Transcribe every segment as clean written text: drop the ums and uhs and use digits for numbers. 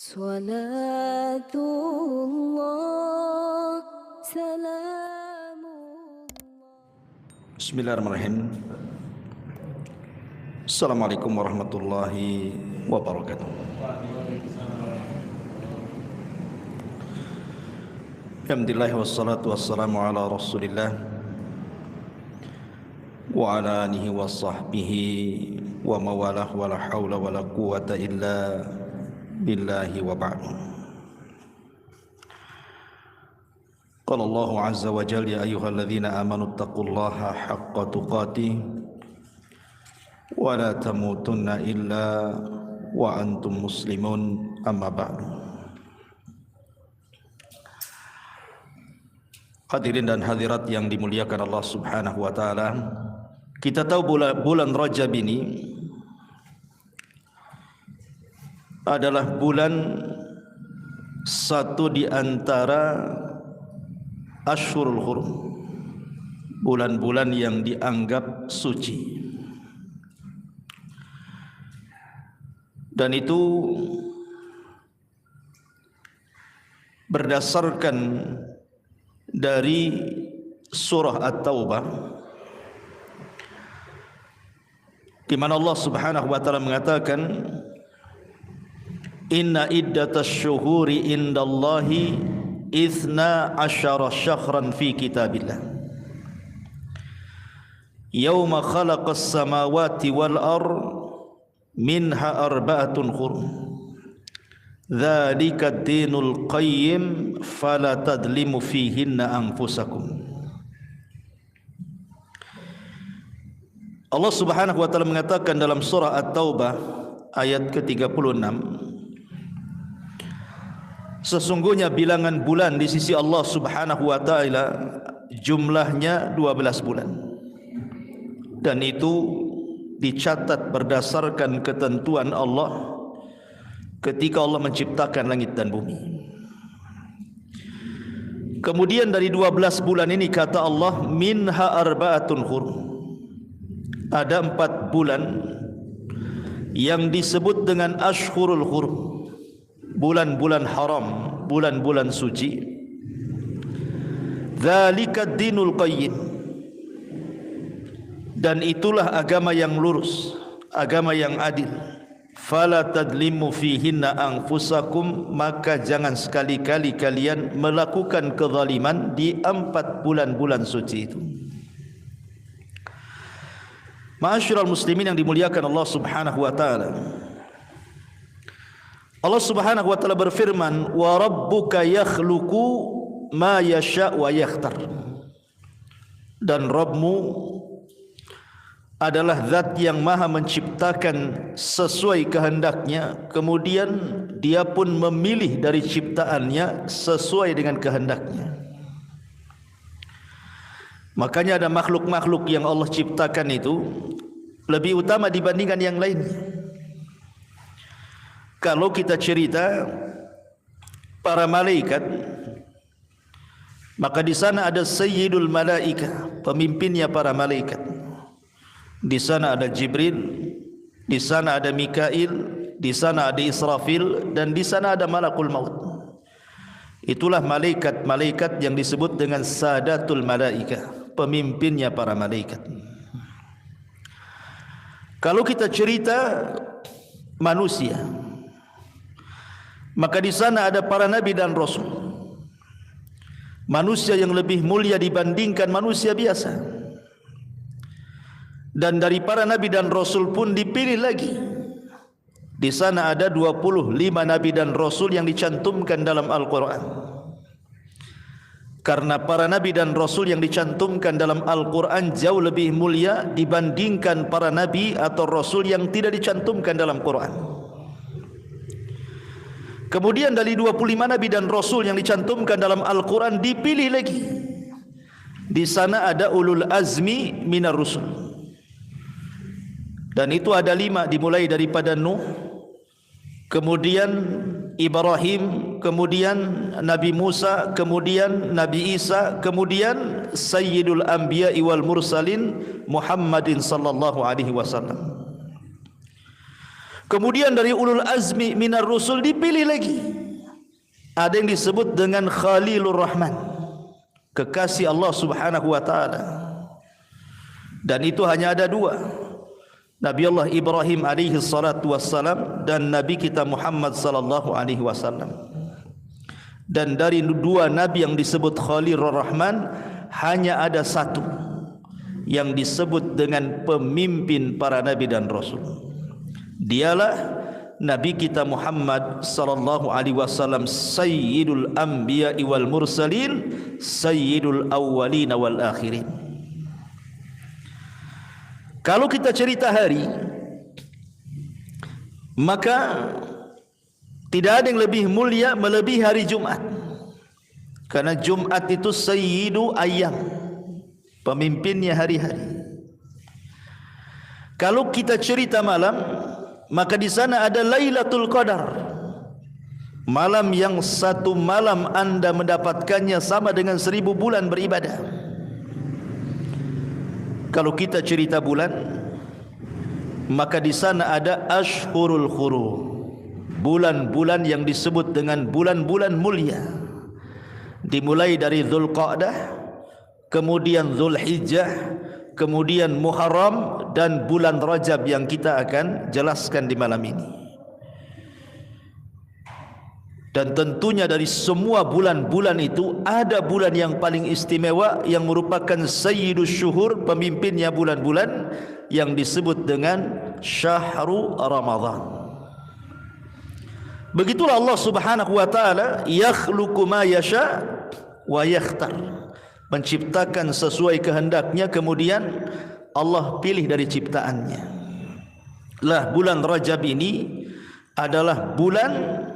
صلاة الله سلام الله. Bismillahirrahmanirrahim. Assalamualaikum warahmatullahi wabarakatuh. Alhamdulillah wassalatu wassalamu ala rasulillah wa ala alihi wa sahbihi wa mawalah wa la hawla wa la quwata illa billahi wa ba'du. Qala Allahu azza wa jalla ya ayyuhalladzina amanu taqullaha haqqa tuqatih wa la tamutunna illa wa antum muslimun, amma ba'du. Hadirin dan hadirat yang dimuliakan Allah Subhanahu wa taala, kita tahu bulan Rajab ini adalah bulan satu di antara Ashhurul Hurum, bulan-bulan yang dianggap suci. Dan itu berdasarkan dari surah At-Taubah, di mana Allah Subhanahu wa taala mengatakan, inna iddatasy syuhuri indallahi itsna asyara syahran fi kitabillah yauma khalaqas samawati wal ard minha arba'atun hurum dzalika ad-dinul qayyim fala tadlimu fihinna anfusakum. Allah Subhanahu wa taala mengatakan dalam surah At-Taubah ayat ke-36, sesungguhnya bilangan bulan di sisi Allah Subhanahu wa taala jumlahnya 12 bulan, dan itu dicatat berdasarkan ketentuan Allah ketika Allah menciptakan langit dan bumi. Kemudian dari 12 bulan ini kata Allah, minha arba'atun hurum, ada 4 bulan yang disebut dengan Ashhurul Hurum, bulan-bulan haram, bulan-bulan suci. Dzalika ad-dinul qayyim, dan itulah agama yang lurus, agama yang adil. Fala tadlimu fihinna anfusakum, maka jangan sekali-kali kalian melakukan kezaliman di 4 bulan-bulan suci itu. Ma'asyiral muslimin yang dimuliakan Allah Subhanahu wa taala, Allah Subhanahu wa taala berfirman, wa rabbuka yakhluqu ma yasha' wa yakhtar, dan Rabbmu adalah zat yang maha menciptakan sesuai kehendaknya, kemudian dia pun memilih dari ciptaannya sesuai dengan kehendaknya. Makanya ada makhluk-makhluk yang Allah ciptakan itu lebih utama dibandingkan yang lainnya. Kalau kita cerita para malaikat, maka di sana ada Sayyidul Malaikah, pemimpinnya para malaikat. Di sana ada Jibril, di sana ada Mikail, di sana ada Israfil, dan di sana ada Malakul Maut. Itulah malaikat-malaikat yang disebut dengan Sadatul Malaikah, pemimpinnya para malaikat. Kalau kita cerita manusia, maka di sana ada para nabi dan rasul, manusia yang lebih mulia dibandingkan manusia biasa. Dan dari para nabi dan rasul pun dipilih lagi. Di sana ada 25 nabi dan rasul yang dicantumkan dalam Al-Quran. Karena para nabi dan rasul yang dicantumkan dalam Al-Quran jauh lebih mulia dibandingkan para nabi atau rasul yang tidak dicantumkan dalam Quran. Kemudian dari 25 nabi dan rasul yang dicantumkan dalam Al-Quran dipilih lagi. Di sana ada ulul azmi minar rusul, dan itu ada 5, dimulai daripada Nuh, kemudian Ibrahim, kemudian Nabi Musa, kemudian Nabi Isa, kemudian Sayyidul Anbiya wal Mursalin Muhammadin sallallahu alaihi wasallam. Kemudian dari ulul azmi minar rusul dipilih lagi. Ada yang disebut dengan Khalilur Rahman, kekasih Allah Subhanahu wa taala. Dan itu hanya ada dua, Nabi Allah Ibrahim alaihi salatu wassalam dan Nabi kita Muhammad sallallahu alaihi wasallam. Dan dari dua nabi yang disebut Khalilur Rahman, hanya ada satu yang disebut dengan pemimpin para nabi dan rasul. Dialah Nabi kita Muhammad sallallahu alaihi wasallam, sayyidul anbiya'i wal mursalin, sayyidul awwalin wal akhirin. Kalau kita cerita hari, maka tidak ada yang lebih mulia melebihi hari Jumat. Karena Jumat itu sayyidu ayyam, pemimpinnya hari-hari. Kalau kita cerita malam, maka di sana ada Lailatul Qadar, malam yang satu malam anda mendapatkannya sama dengan 1000 bulan beribadah. Kalau kita cerita bulan, maka di sana ada Ashhurul Hurum, bulan-bulan yang disebut dengan bulan-bulan mulia. Dimulai dari Dzulqa'dah, kemudian Dzulhijjah, kemudian Muharram, dan bulan Rajab yang kita akan jelaskan di malam ini. Dan tentunya dari semua bulan-bulan itu ada bulan yang paling istimewa yang merupakan Sayyidus Syuhur, pemimpinnya bulan-bulan, yang disebut dengan Syahru Ramadan. Begitulah Allah Subhanahu wa taala yakhluqu ma yasha wa yakhtar, menciptakan sesuai kehendaknya, kemudian Allah pilih dari ciptaannya. Lah bulan Rajab ini adalah bulan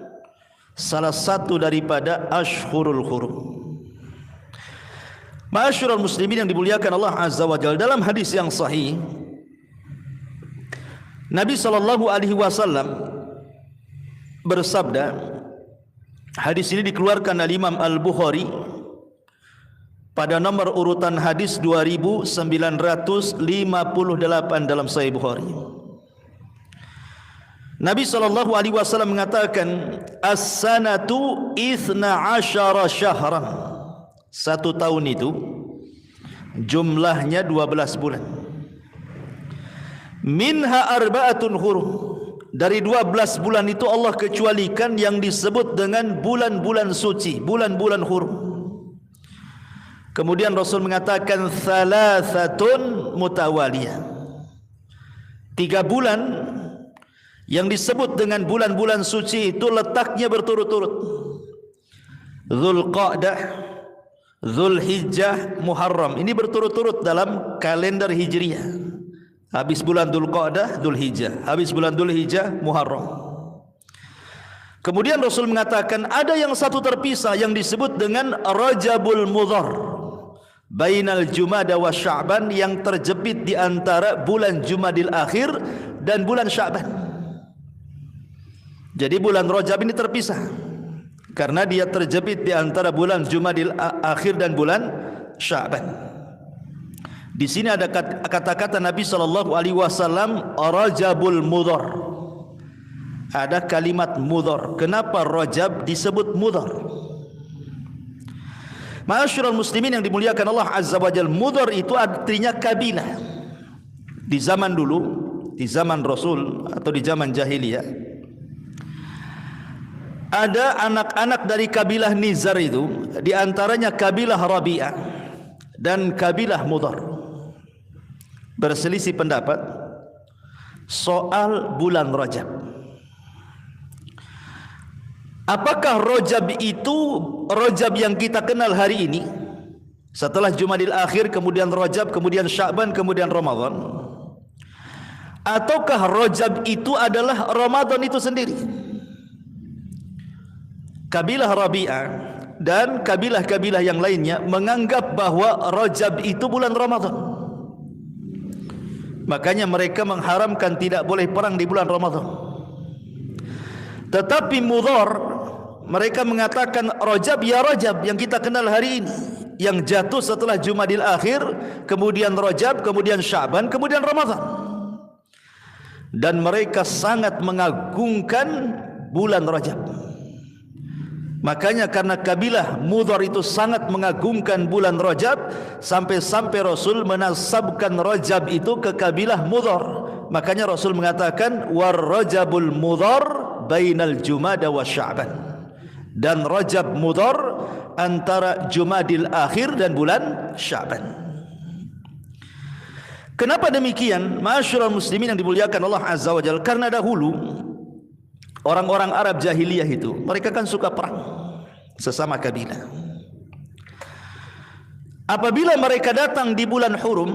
salah satu daripada Ashhurul Hurum. Ma'asyiral muslimin yang dimuliakan Allah Azza wa Jalla, dalam hadis yang sahih Nabi sallallahu alaihi wasallam bersabda, hadis ini dikeluarkan oleh Imam Al-Bukhari pada nomor urutan hadis 2958 dalam Sahih Bukhari. Nabi sallallahu alaihi wasallam mengatakan, as-sanatu 12 syahran. Satu tahun itu jumlahnya 12 bulan. Minha arba'atun hurum. Dari 12 bulan itu Allah kecualikan yang disebut dengan bulan-bulan suci, bulan-bulan hurum. Kemudian Rasul mengatakan thalathatun mutawaliyah. 3 bulan yang disebut dengan bulan-bulan suci itu letaknya berturut-turut. Dzulqa'dah, Dzulhijjah, Muharram. Ini berturut-turut dalam kalender Hijriah. Habis bulan Dzulqa'dah, Dzulhijjah. Habis bulan Dzulhijjah, Muharram. Kemudian Rasul mengatakan ada yang satu terpisah yang disebut dengan Rajabul Mudhar, bainal Jumada wa Sya'ban, yang terjepit di antara bulan Jumadil Akhir dan bulan Sya'ban. Jadi bulan Rajab ini terpisah karena dia terjepit di antara bulan Jumadil Akhir dan bulan Sya'ban. Di sini ada kata-kata Nabi sallallahu alaihi wasallam Rajabul Mudhar. Ada kalimat mudhar. Kenapa Rajab disebut mudhar? Ma'asyiral muslimin yang dimuliakan Allah Azza wa Jalla, mudhar itu artinya kabilah. Di zaman dulu, di zaman Rasul atau di zaman jahiliyah, ada anak-anak dari kabilah Nizar itu, di antaranya kabilah Rabi'ah dan kabilah Mudhar, berselisih pendapat soal bulan Rajab. Apakah Rajab itu Rajab yang kita kenal hari ini, setelah Jumadil Akhir, kemudian Rajab, kemudian Sya'ban, kemudian Ramadan, ataukah Rajab itu adalah Ramadan itu sendiri? Kabilah Rabi'ah dan kabilah-kabilah yang lainnya menganggap bahwa Rajab itu bulan Ramadan. Makanya mereka mengharamkan tidak boleh perang di bulan Ramadan. Tetapi Mudhar, mereka mengatakan Rajab ya Rajab yang kita kenal hari ini, yang jatuh setelah Jumadil Akhir, kemudian Rajab, kemudian Sya'ban, kemudian Ramadan. dan mereka sangat mengagungkan bulan Rajab. Makanya karena kabilah Mudhar itu sangat mengagungkan bulan Rajab, sampai-sampai Rasul menasabkan Rajab itu ke kabilah Mudhar. Makanya Rasul mengatakan war Rajabul Mudhar bainal Jumada wa Sya'ban. Dan Rajab Mudhar antara Jumadil Akhir dan bulan Sya'ban. Kenapa demikian? Ma'asyiral muslimin yang dimuliakan Allah Azza wa Jalla, karena dahulu orang-orang Arab jahiliyah itu mereka kan suka perang sesama kabilah. Apabila mereka datang di bulan hurum,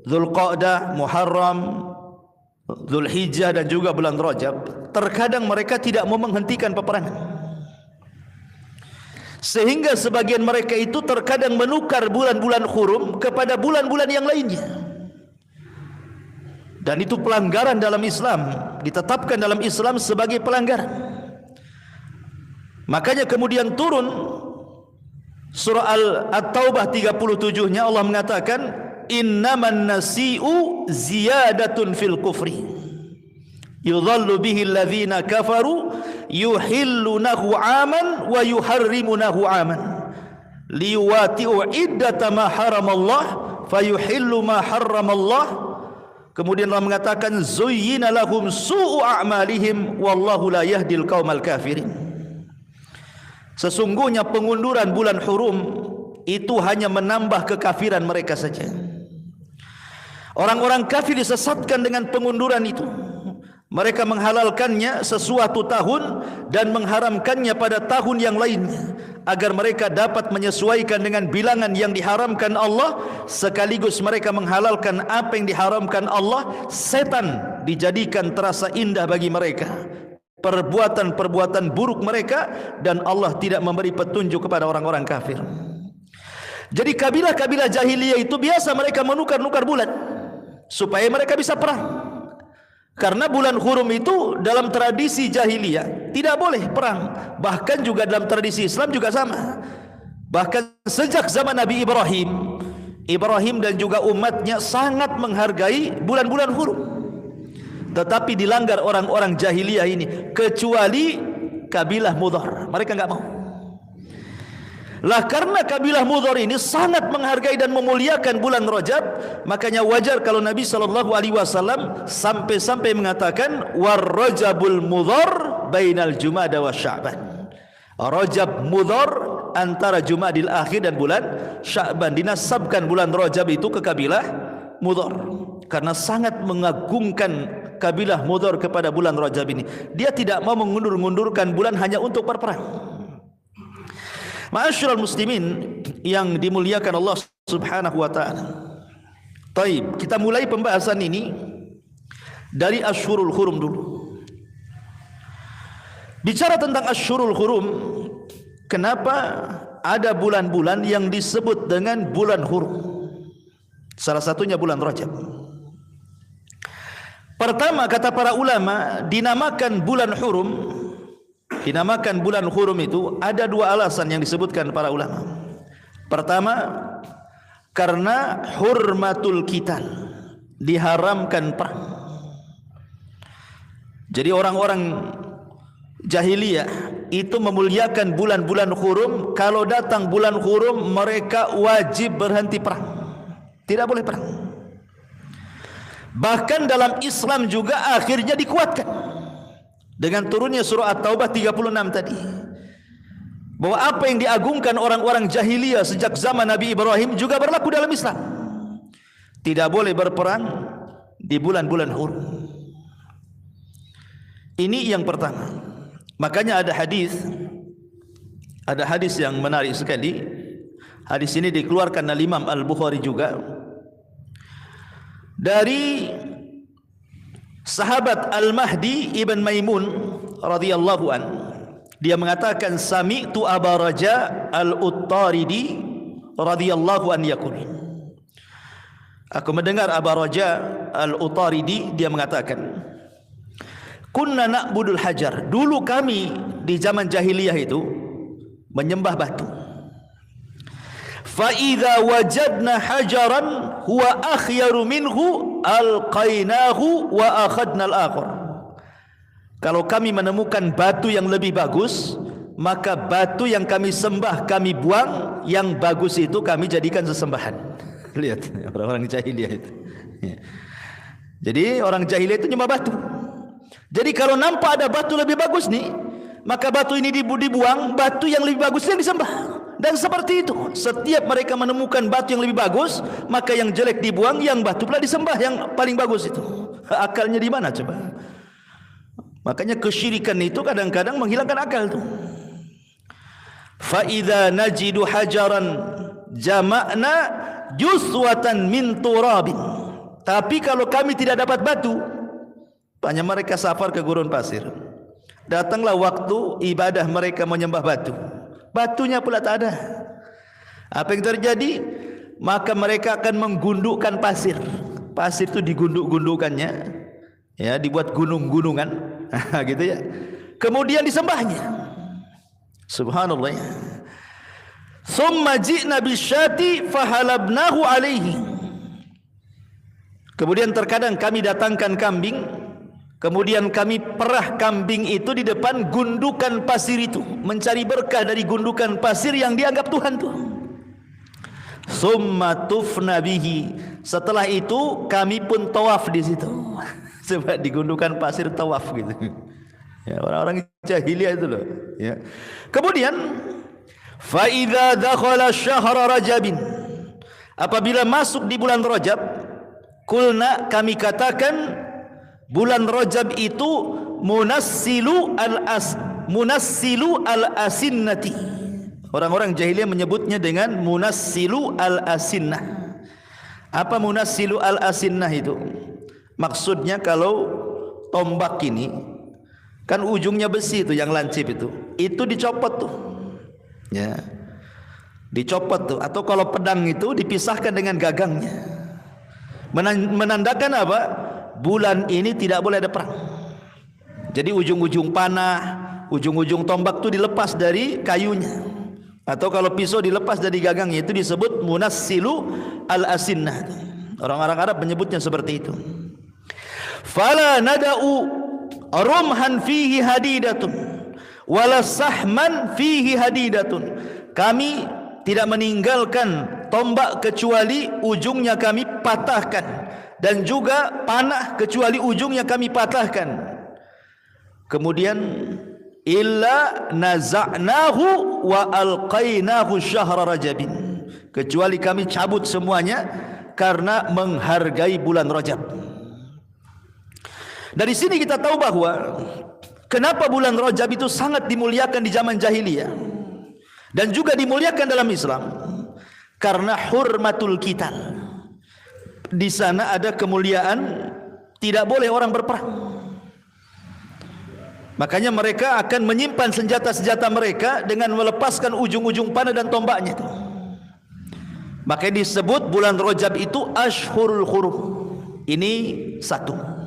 Dzulqa'dah, Muharram, Dzulhijjah dan juga bulan Rajab, terkadang mereka tidak mau menghentikan peperangan, sehingga sebagian mereka itu terkadang menukar bulan-bulan hurum kepada bulan-bulan yang lainnya. Dan itu pelanggaran dalam Islam, ditetapkan dalam Islam sebagai pelanggaran. Makanya kemudian turun surah At-Taubah 37-nya, Allah mengatakan innaman nasi'u ziyadatun fil kufri yudhallu bihi alladhina kafaru yuhillunahu aman wa yuharrimunahu aman liwati'u iddata ma haramallah fayuhillu ma harramallah. Kemudian Allah mengatakan zuyyina lahum su'u a'malihim wallahu la yahdil qaumal kafirin. Sesungguhnya pengunduran bulan hurum itu hanya menambah kekafiran mereka saja. Orang-orang kafir disesatkan dengan pengunduran itu. Mereka menghalalkannya sesuatu tahun dan mengharamkannya pada tahun yang lainnya, agar mereka dapat menyesuaikan dengan bilangan yang diharamkan Allah, sekaligus mereka menghalalkan apa yang diharamkan Allah. Setan dijadikan terasa indah bagi mereka, perbuatan-perbuatan buruk mereka, dan Allah tidak memberi petunjuk kepada orang-orang kafir. Jadi kabilah-kabilah jahiliyah itu biasa mereka menukar-nukar bulan supaya mereka bisa perang. Karena bulan hurum itu dalam tradisi jahiliyah tidak boleh perang. Bahkan juga dalam tradisi Islam juga sama. Bahkan sejak zaman Nabi Ibrahim dan juga umatnya sangat menghargai bulan-bulan hurum. Tetapi dilanggar orang-orang jahiliyah ini, kecuali kabilah Mudhar. Mereka enggak mau. Lah karena kabilah Mudhar ini sangat menghargai dan memuliakan bulan Rajab, makanya wajar kalau Nabi SAW sampai-sampai mengatakan war Rajabul Mudhar bainal Jumada wa Sya'ban. Rajab Mudhar antara Jumadil Akhir dan bulan Sya'ban. Dinasabkan bulan Rajab itu ke kabilah Mudhar karena sangat mengagungkan kabilah Mudhar kepada bulan Rajab ini. Dia tidak mau mengundur-undurkan bulan hanya untuk berperang. Ma'asyiral muslimin yang dimuliakan Allah Subhanahu wa taala. Baik, kita mulai pembahasan ini dari Asyhurul Hurum dulu. Bicara tentang Asyhurul Hurum, kenapa ada bulan-bulan yang disebut dengan bulan hurum? Salah satunya bulan Rajab. Pertama, kata para ulama, dinamakan bulan hurum itu ada dua alasan yang disebutkan para ulama. Pertama, karena hurmatul qital, diharamkan perang. Jadi orang-orang jahiliyah itu memuliakan bulan-bulan hurum. Kalau datang bulan hurum, mereka wajib berhenti perang, tidak boleh perang. Bahkan dalam Islam juga akhirnya dikuatkan dengan turunnya surah At-Taubah 36 tadi, bahwa apa yang diagungkan orang-orang jahiliyah sejak zaman Nabi Ibrahim juga berlaku dalam Islam. Tidak boleh berperang di bulan-bulan hurum. Ini yang pertama. Makanya ada hadis yang menarik sekali. Hadis ini dikeluarkan oleh Imam Al-Bukhari juga dari sahabat Al-Mahdi Ibn Maimun radhiyallahu an. Dia mengatakan sami'tu Aba Raja Al-Uttaridi radhiyallahu an yaqul. Aku mendengar Aba Raja Al-Uttaridi, dia mengatakan, kunna na'budul hajar. Dulu kami di zaman jahiliyah itu menyembah batu. fa idza wajadna hajaran huwa akhyaru minhu alqainahu wa akhadna al-akhar. Kalau kami menemukan batu yang lebih bagus, maka batu yang kami sembah kami buang, yang bagus itu kami jadikan sesembahan. Lihat orang-orang jahiliyah itu. Jadi orang jahiliyah itu nyembah batu. Jadi kalau nampak ada batu lebih bagus nih, maka batu ini dibuang, batu yang lebih bagus yang disembah. Dan seperti itu, setiap mereka menemukan batu yang lebih bagus, maka yang jelek dibuang, yang batu pula disembah yang paling bagus itu. Akalnya di mana coba? Makanya kesyirikan itu kadang-kadang menghilangkan akal tuh. Fa idza najidu hajaran jama'na juswatan min turabin. Tapi kalau kami tidak dapat batu, banyak mereka safar ke gurun pasir. Datanglah waktu ibadah mereka menyembah batu. Batunya pula tak ada. Apa yang terjadi? Maka mereka akan menggundukkan pasir. Pasir itu digunduk-gundukannya, ya, dibuat gunung-gunungan. Gitu ya. Kemudian disembahnya. Subhanallah. Summa ji'na bisyati fahalabnahu alaihi. Kemudian terkadang kami datangkan kambing, kemudian kami perah kambing itu di depan gundukan pasir itu, mencari berkah dari gundukan pasir yang dianggap Tuhan tuh. Summa tufna bihi. Setelah itu kami pun tawaf di situ. Sebab di gundukan pasir tawaf gitu. Ya, orang-orang jahiliyah itu loh. Ya. Kemudian, fa idza dakhala syahra Rajabin. Apabila masuk di bulan Rajab, kulna kami katakan bulan Rajab itu munassilu al-asinnati. Orang-orang jahiliyah menyebutnya dengan munassilu al-asinnah. Apa munassilu al-asinnah itu? Maksudnya kalau tombak ini kan ujungnya besi itu yang lancip itu dicopot tuh, ya, dicopot tuh. Atau kalau pedang itu dipisahkan dengan gagangnya, menandakan apa? Bulan ini tidak boleh ada perang. Jadi ujung-ujung panah, ujung-ujung tombak itu dilepas dari kayunya, atau kalau pisau dilepas dari gagangnya, itu disebut munassilu al-asinnah. Orang-orang Arab menyebutnya seperti itu. Fala nada'u rumhan fihi hadidatun wala sahman fihi hadidatun. Kami tidak meninggalkan tombak kecuali ujungnya kami patahkan, dan juga panah kecuali ujungnya kami patahkan. Kemudian illa naza'nahu wa alqainahu syahra Rajabin. Kecuali kami cabut semuanya karena menghargai bulan Rajab. Dari sini kita tahu bahwa kenapa bulan Rajab itu sangat dimuliakan di zaman jahiliyah dan juga dimuliakan dalam Islam, karena hurmatul qital. Di sana ada kemuliaan, tidak boleh orang berperang. Makanya mereka akan menyimpan senjata-senjata mereka dengan melepaskan ujung-ujung panah dan tombaknya. Makanya disebut bulan Rajab itu Ashhurul Hurum. Ini satu.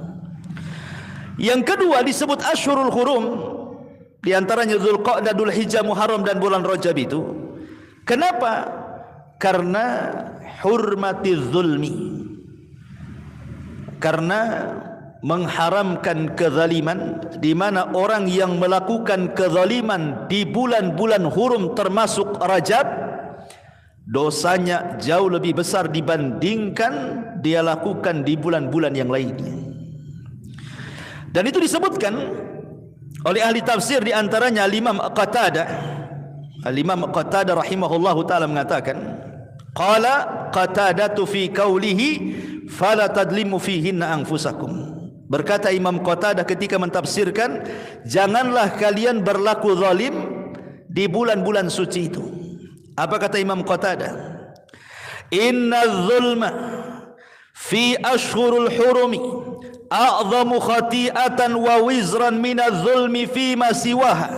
Yang kedua disebut Ashhurul Hurum, di antaranya Dzulqa'dah, Dzulhijjah, Muharram dan bulan Rajab itu. Kenapa? Karena hurmatiz zulmi. Karena mengharamkan kezaliman, di mana orang yang melakukan kezaliman di bulan-bulan hurum termasuk Rajab, dosanya jauh lebih besar dibandingkan dia lakukan di bulan-bulan yang lainnya. Dan itu disebutkan oleh ahli tafsir, di antaranya Al-Imam Qatadah. Al-Imam Qatadah rahimahullahu taala mengatakan, qala Qatadatu fi qawlihi fala tadlimu fihinna anfusakum. Berkata Imam Qatadah ketika mentafsirkan, janganlah kalian berlaku zalim di bulan-bulan suci itu. Apa kata Imam Qatadah? Inna zulma fi ashhurul hurumi a'zamu khati'atan wa wizran minadh zulmi fi ma siwaha,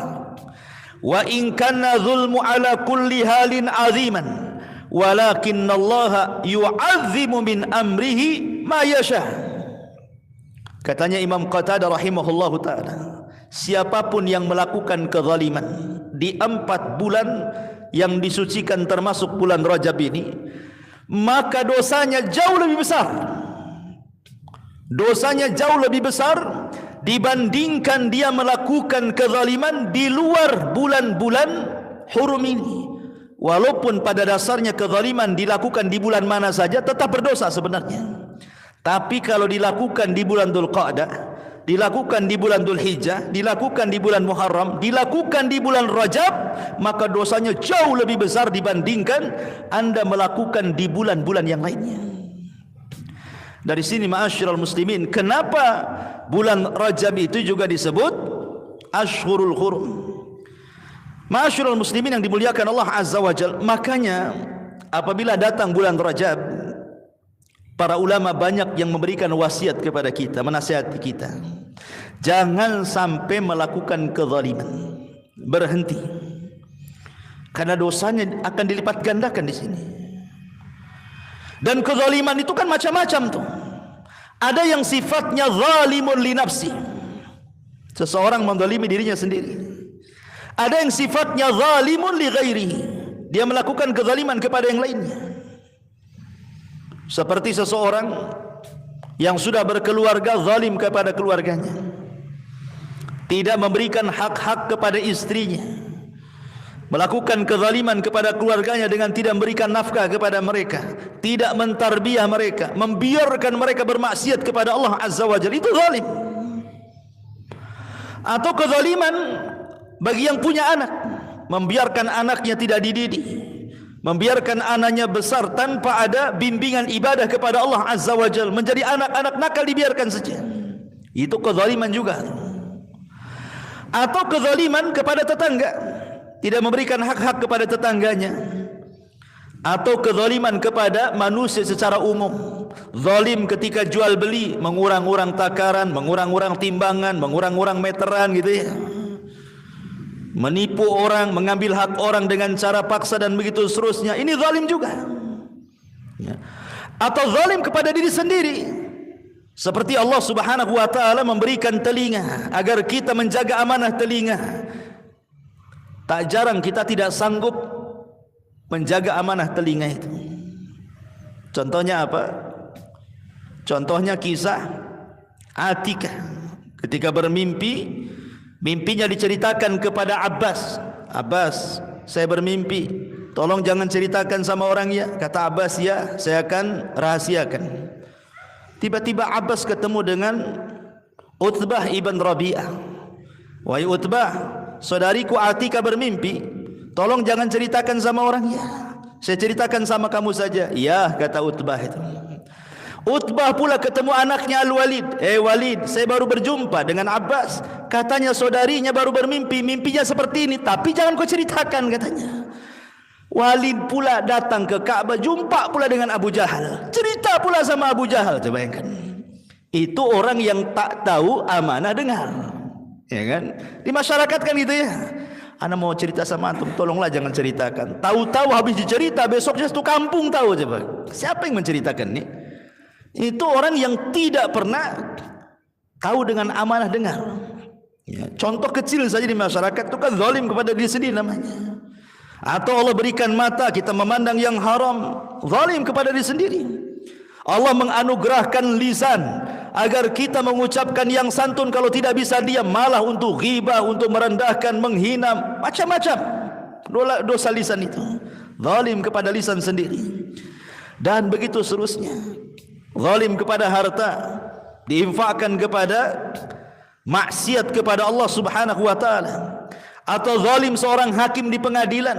wa in kana zulmu ala kulli halin aziman walakinnallaha yu'azzimu min amrihi ma yasha. Katanya Imam Qatadah rahimahullahu ta'ala, siapapun yang melakukan kezaliman di 4 bulan yang disucikan termasuk bulan Rajab ini, maka dosanya jauh lebih besar. Dosanya jauh lebih besar dibandingkan dia melakukan kezaliman di luar bulan-bulan hurum ini. Walaupun pada dasarnya kezaliman dilakukan di bulan mana saja tetap berdosa sebenarnya. Tapi kalau dilakukan di bulan Dzulqa'dah, dilakukan di bulan Dzulhijjah, dilakukan di bulan Muharram, dilakukan di bulan Rajab, maka dosanya jauh lebih besar dibandingkan Anda melakukan di bulan-bulan yang lainnya. Dari sini ma'asyiral muslimin, kenapa bulan Rajab itu juga disebut Ashhurul Hurum? Ma'asyiral muslimin yang dimuliakan Allah Azza wa Jalla, makanya apabila datang bulan Rajab, para ulama banyak yang memberikan wasiat kepada kita, menasihati kita, jangan sampai melakukan kezaliman. Berhenti, karena dosanya akan dilipat gandakan di sini. Dan kezaliman itu kan macam-macam tuh. Ada yang sifatnya zalimun li nafsi, seseorang menzalimi dirinya sendiri. Ada yang sifatnya zalimun li ghairihi, dia melakukan kezaliman kepada yang lainnya. Seperti seseorang yang sudah berkeluarga zalim kepada keluarganya, tidak memberikan hak-hak kepada istrinya, melakukan kezaliman kepada keluarganya dengan tidak memberikan nafkah kepada mereka, tidak mentarbiyah mereka, membiarkan mereka bermaksiat kepada Allah Azza wa Jalla, itu zalim. Atau kezaliman bagi yang punya anak, membiarkan anaknya tidak dididik, membiarkan anaknya besar tanpa ada bimbingan ibadah kepada Allah Azza wa Jalla, menjadi anak-anak nakal dibiarkan saja, itu kezaliman juga. Atau kezaliman kepada tetangga, tidak memberikan hak-hak kepada tetangganya. Atau kezaliman kepada manusia secara umum, zalim ketika jual beli, mengurang-urang takaran, mengurang-urang timbangan, mengurang-urang meteran gitu ya, menipu orang, mengambil hak orang dengan cara paksa dan begitu seterusnya, ini zalim juga ya. Atau zalim kepada diri sendiri, seperti Allah Subhanahu wa ta'ala memberikan telinga agar kita menjaga amanah telinga. Tak jarang kita tidak sanggup menjaga amanah telinga itu. Contohnya apa? Contohnya kisah Atikah ketika bermimpi, mimpinya diceritakan kepada Abbas. Abbas, saya bermimpi, tolong jangan ceritakan sama orang ya. Kata Abbas, ya, saya akan rahasiakan. Tiba-tiba Abbas ketemu dengan Utbah ibn Rabi'ah. Wahai Utbah, saudariku Atika bermimpi, tolong jangan ceritakan sama orang ya. Saya ceritakan sama kamu saja. Ya, kata Utbah itu. Utbah pula ketemu anaknya Al-Walid. Walid, saya baru berjumpa dengan Abbas. Katanya saudarinya baru bermimpi, mimpinya seperti ini, tapi jangan kau ceritakan katanya. Walid pula datang ke Ka'bah, jumpa pula dengan Abu Jahal, cerita pula sama Abu Jahal. Coba bayangkan, itu orang yang tak tahu amanah dengar, ya kan? Di masyarakat kan gitu ya. Ana mau cerita sama antum, tolonglah jangan ceritakan. Tahu-tahu habis dicerita, besoknya satu kampung tahu. Coba, siapa yang menceritakan nih? Itu orang yang tidak pernah tahu dengan amanah dengar ya. Contoh kecil saja di masyarakat itu kan zalim kepada diri sendiri namanya. Atau Allah berikan mata, kita memandang yang haram, zalim kepada diri sendiri. Allah menganugerahkan lisan agar kita mengucapkan yang santun, kalau tidak bisa diam malah untuk ghibah, untuk merendahkan, menghina, macam-macam dosa lisan itu. Zalim kepada lisan sendiri. Dan begitu seterusnya. Zalim kepada harta, diinfakkan kepada maksiat kepada Allah Subhanahu wa ta'ala. Atau zalim seorang hakim di pengadilan,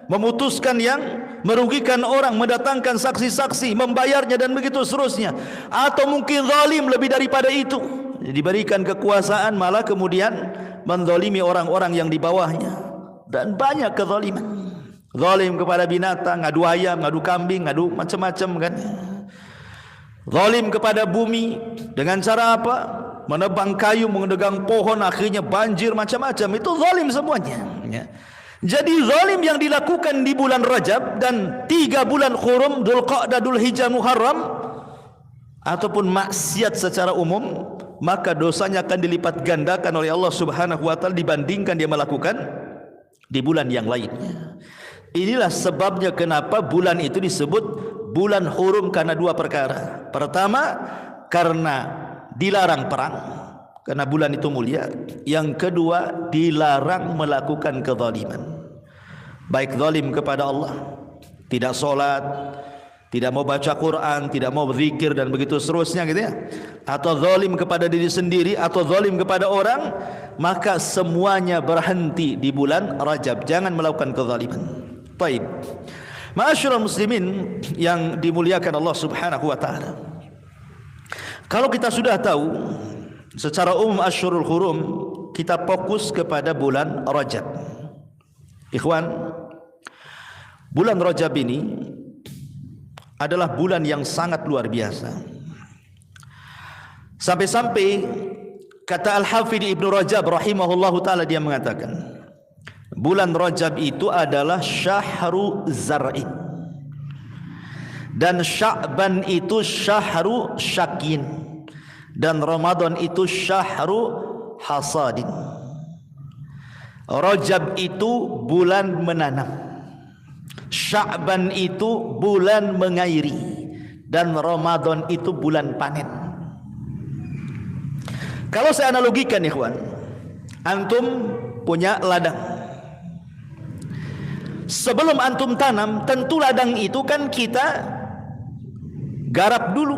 memutuskan yang merugikan orang, mendatangkan saksi-saksi, membayarnya dan begitu seterusnya. Atau mungkin zalim lebih daripada itu, diberikan kekuasaan malah kemudian menzalimi orang-orang yang di bawahnya. Dan banyak kezaliman. Zalim kepada binatang, ngadu ayam, ngadu kambing, ngadu macam-macam kan. Zalim kepada bumi dengan cara apa? Menebang kayu, mendegang pohon, akhirnya banjir, macam-macam. Itu zalim semuanya ya. Jadi zalim yang dilakukan di bulan Rajab dan 3 bulan Hurum, Dzulqa'dah, Dzulhijjah, Muharram, ataupun maksiat secara umum, maka dosanya akan dilipat gandakan oleh Allah Subhanahu wa ta'ala dibandingkan dia melakukan di bulan yang lainnya. Inilah sebabnya kenapa bulan itu disebut bulan hurum, karena dua perkara. Pertama, karena dilarang perang, karena bulan itu mulia. Yang kedua, dilarang melakukan kezaliman, baik zalim kepada Allah, tidak solat, tidak mau baca Quran, tidak mau berzikir dan begitu seterusnya gitu ya, atau zalim kepada diri sendiri atau zalim kepada orang, maka semuanya berhenti di bulan Rajab. Jangan melakukan kezaliman. Baik, ma'asyiral muslimin yang dimuliakan Allah Subhanahu wa taala. Kalau kita sudah tahu secara umum Asyhurul Hurum, kita fokus kepada bulan Rajab. Ikhwan, bulan Rajab ini adalah bulan yang sangat luar biasa. Sampai-sampai kata Al-Hafidh Ibnu Rajab rahimahullahu taala, dia mengatakan bulan Rajab itu adalah syahru zar'in, dan Sya'ban itu syahru syakin, dan Ramadan itu syahru hasadin. Rajab itu bulan menanam, Sya'ban itu bulan mengairi, dan Ramadan itu bulan panen. Kalau saya analogikan ikhwan, antum punya ladang. Sebelum antum tanam, tentu ladang itu kan kita garap dulu,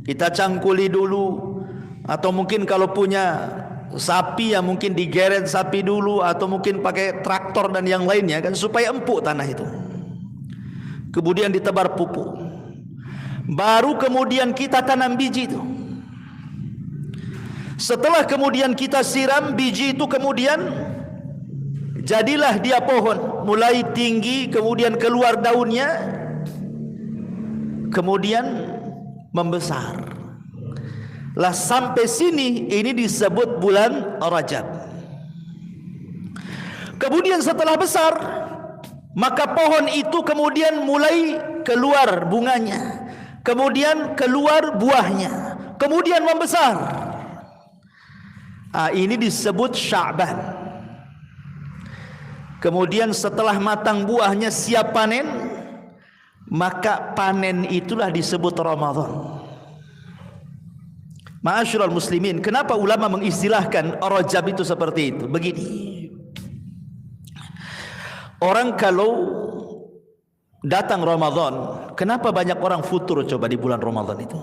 kita cangkuli dulu, atau mungkin kalau punya sapi ya mungkin digeret sapi dulu, atau mungkin pakai traktor dan yang lainnya kan, supaya empuk tanah itu. Kemudian ditebar pupuk, baru kemudian kita tanam biji itu. Setelah kemudian kita siram biji itu, kemudian jadilah dia pohon, mulai tinggi, kemudian keluar daunnya, kemudian membesar. Lah sampai sini ini disebut bulan Rajab. Kemudian setelah besar, maka pohon itu kemudian mulai keluar bunganya, kemudian keluar buahnya, kemudian membesar. Ini disebut Sya'ban. Kemudian setelah matang buahnya, siap panen, maka panen itulah disebut Ramadan. Ma'asyiral muslimin, kenapa ulama mengistilahkan Rajab itu seperti itu? Begini, orang kalau datang Ramadan, kenapa banyak orang futur coba di bulan Ramadan itu?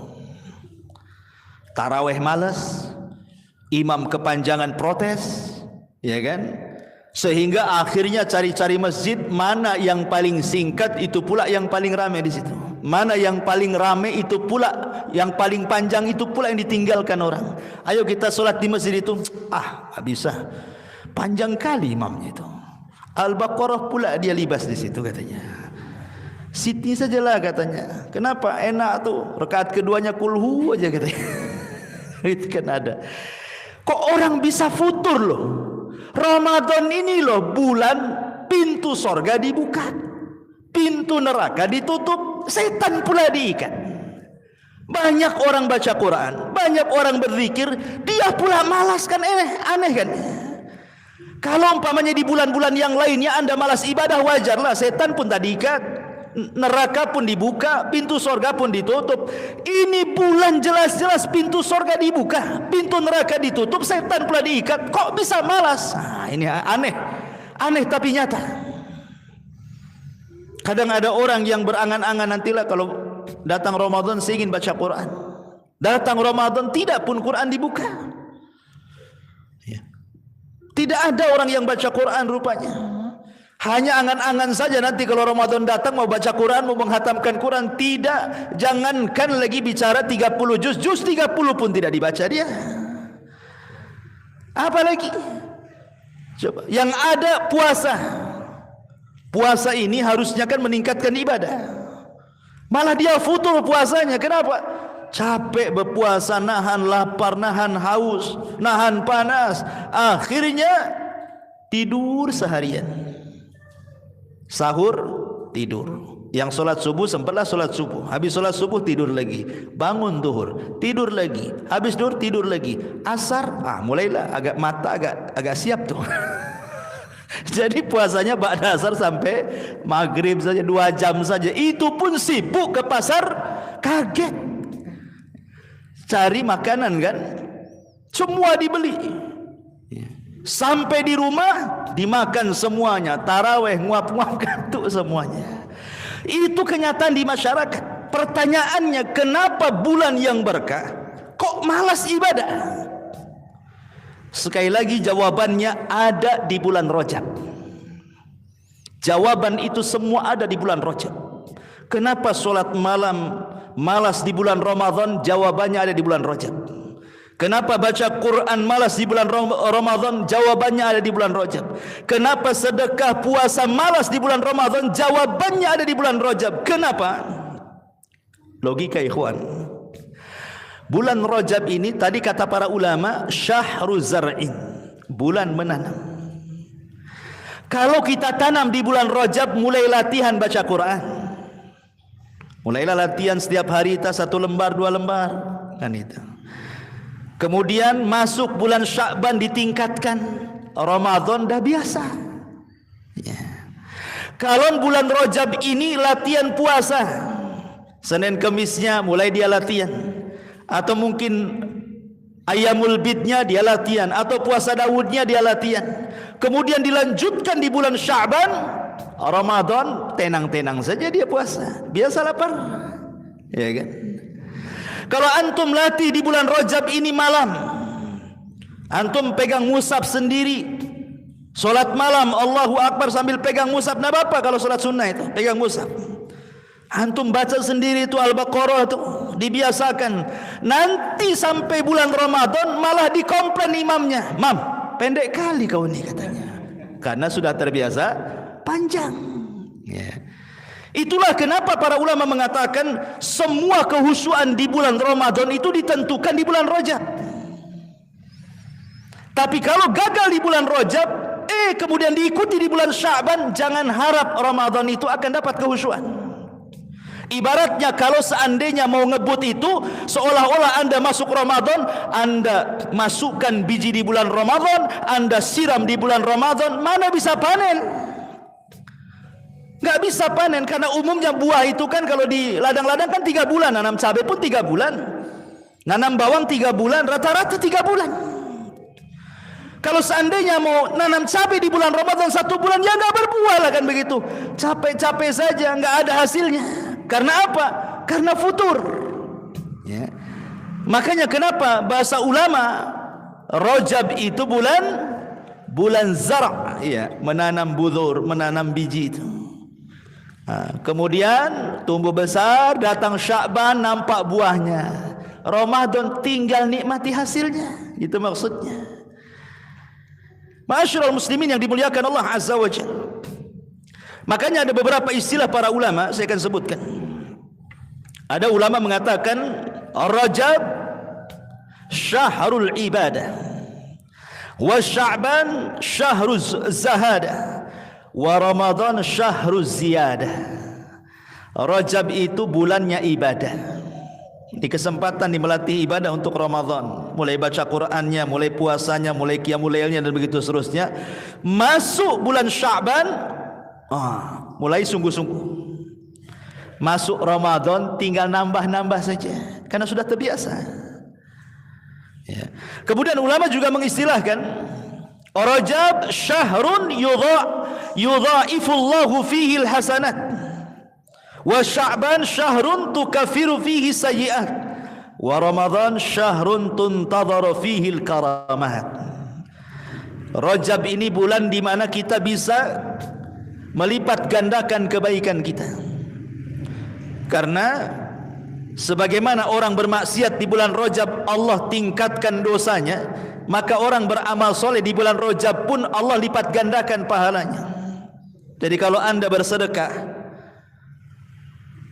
Taraweh malas, imam kepanjangan protes, ya kan? Sehingga akhirnya cari-cari masjid, mana yang paling singkat itu pula yang paling ramai di situ. Mana yang paling ramai itu pula, yang paling panjang itu pula yang ditinggalkan orang. Ayo kita sholat di masjid itu, nggak bisa, panjang kali imamnya itu. Al-Baqarah pula dia libas di situ katanya. Siti sajalah katanya. Kenapa? Enak tuh, rakaat keduanya kulhu aja katanya. Itu kan ada. Kok orang bisa futur loh? Ramadan ini loh bulan pintu sorga dibuka, pintu neraka ditutup, setan pula diikat. Banyak orang baca Quran, banyak orang berzikir, dia pula malas kan, aneh kan. Kalau umpamanya di bulan-bulan yang lainnya Anda malas ibadah, wajarlah, setan pun tak diikat, neraka pun dibuka, pintu sorga pun ditutup. Ini bulan jelas-jelas pintu sorga dibuka, pintu neraka ditutup, setan pula diikat. Kok bisa malas? Ini aneh, aneh tapi nyata. Kadang ada orang yang berangan-angan, nantilah kalau datang Ramadan saya ingin baca Quran. Datang Ramadan tidak pun Quran dibuka. Tidak ada orang yang baca Quran rupanya. Hanya angan-angan saja nanti kalau Ramadan datang mau baca Quran, mau menghatamkan Quran. Tidak, jangankan lagi bicara 30 juz 30 pun tidak dibaca dia. Apalagi coba yang ada puasa. Puasa ini harusnya kan meningkatkan ibadah, malah dia futur puasanya. Kenapa? Capek berpuasa, nahan lapar, nahan haus, nahan panas, akhirnya tidur seharian. Sahur tidur, yang sholat subuh sempatlah sholat subuh, habis sholat subuh tidur lagi, bangun duhur tidur lagi, habis duhur tidur lagi, asar mulailah agak mata agak siap tuh. Jadi puasanya ba'da asar sampai maghrib saja, 2 jam saja. Itu pun sibuk ke pasar, kaget cari makanan kan, semua dibeli. Sampai di rumah dimakan semuanya, taraweh nguap-nguap kantuk semuanya. Itu kenyataan di masyarakat. Pertanyaannya, kenapa bulan yang berkah kok malas ibadah? Sekali lagi jawabannya ada di bulan Rajab. Jawaban itu semua ada di bulan Rajab. Kenapa solat malam malas di bulan Ramadan? Jawabannya ada di bulan Rajab. Kenapa baca Quran malas di bulan Ramadan? Jawabannya ada di bulan Rajab. Kenapa sedekah puasa malas di bulan Ramadan? Jawabannya ada di bulan Rajab. Kenapa? Logika ikhwan. Bulan Rajab ini tadi kata para ulama syahru zar'in, bulan menanam. Kalau kita tanam di bulan Rajab, mulai latihan baca Quran. Mulailah latihan setiap hari 1 lembar 2 lembar kan itu. Kemudian masuk bulan Sya'ban ditingkatkan, Ramadan dah biasa. Ya. Kalau bulan Rajab ini latihan puasa, Senin Kemisnya mulai dia latihan, atau mungkin Ayyamul Bidnya dia latihan, atau puasa Daudnya dia latihan. Kemudian dilanjutkan di bulan Sya'ban, Ramadan tenang-tenang saja dia puasa, biasa lapar, ya kan? Kalau antum latih di bulan Rajab ini malam, antum pegang mushaf sendiri, solat malam Allahu Akbar sambil pegang mushaf. Nah apa kalau solat sunnah itu pegang mushaf, antum baca sendiri itu Al-Baqarah itu, dibiasakan. Nanti sampai bulan Ramadan malah dikomplain imamnya, "Mam, pendek kali kau ini," katanya, karena sudah terbiasa panjang. Ya. Itulah kenapa para ulama mengatakan semua kehusuan di bulan Ramadan itu ditentukan di bulan Rajab. Tapi kalau gagal di bulan Rajab, kemudian diikuti di bulan Sya'ban, jangan harap Ramadan itu akan dapat kehusuan. Ibaratnya kalau seandainya mau ngebut itu, seolah-olah Anda masuk Ramadan, Anda masukkan biji di bulan Ramadan, Anda siram di bulan Ramadan, mana bisa panen? Nggak bisa panen, karena umumnya buah itu kan kalau di ladang-ladang kan 3 bulan, nanam cabai pun 3 bulan, nanam bawang 3 bulan, rata-rata 3 bulan. Kalau seandainya mau nanam cabai di bulan Ramadan 1 bulan, ya nggak berbuah lah kan begitu, capek-capek saja, nggak ada hasilnya. Karena apa? Karena futur. Ya. Makanya kenapa bahasa ulama Rajab itu bulan zar', ya, menanam budur, menanam biji itu. Kemudian tumbuh besar, datang Sya'ban nampak buahnya, Ramadan tinggal nikmati hasilnya. Itu maksudnya. Ma'asyiral muslimin yang dimuliakan Allah Azza wa Jalla. Makanya ada beberapa istilah para ulama saya akan sebutkan. Ada ulama mengatakan Rajab syahrul ibadah, wa Sya'ban syahruz zahadah, wa Ramadan syahruz ziyadah. Rajab itu bulannya ibadah. Di kesempatan di melatih ibadah untuk Ramadan, mulai baca Qur'annya, mulai puasanya, mulai qiyamul lailnya dan begitu seterusnya. Masuk bulan Sya'ban, mulai sungguh-sungguh. Masuk Ramadan tinggal nambah-nambah saja karena sudah terbiasa. Ya. Kemudian ulama juga mengistilahkan Rajab syahrun yudha'ifullahu fihi al-hasanat, wa Sya'ban syahrun tukaffiru fihi sayyi'at, wa Ramadan syahrun tuntadharu fihi al-karamat. Rajab ini bulan di mana kita bisa melipat gandakan kebaikan kita. Karena sebagaimana orang bermaksiat di bulan Rajab Allah tingkatkan dosanya, maka orang beramal soleh di bulan Rajab pun Allah lipat gandakan pahalanya. Jadi kalau Anda bersedekah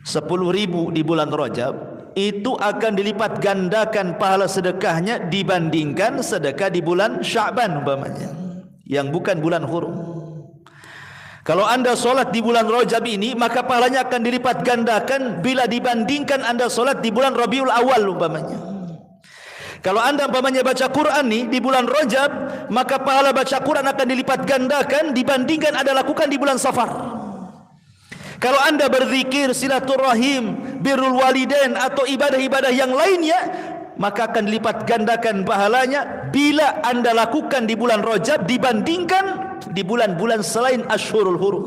10.000 di bulan Rajab, itu akan dilipat gandakan pahala sedekahnya dibandingkan sedekah di bulan Sya'ban umpamanya, yang bukan bulan hurum. Kalau Anda solat di bulan Rajab ini, maka pahalanya akan dilipat gandakan bila dibandingkan Anda solat di bulan Rabiul Awal umpamanya. Kalau anda umpamanya baca Quran nih di bulan Rajab, maka pahala baca Quran akan dilipat gandakan dibandingkan anda lakukan di bulan Safar. Kalau anda berzikir, silaturahim, birrul walidain atau ibadah-ibadah yang lainnya, maka akan dilipat gandakan pahalanya bila anda lakukan di bulan Rajab dibandingkan di bulan-bulan selain Ashhurul Hurum.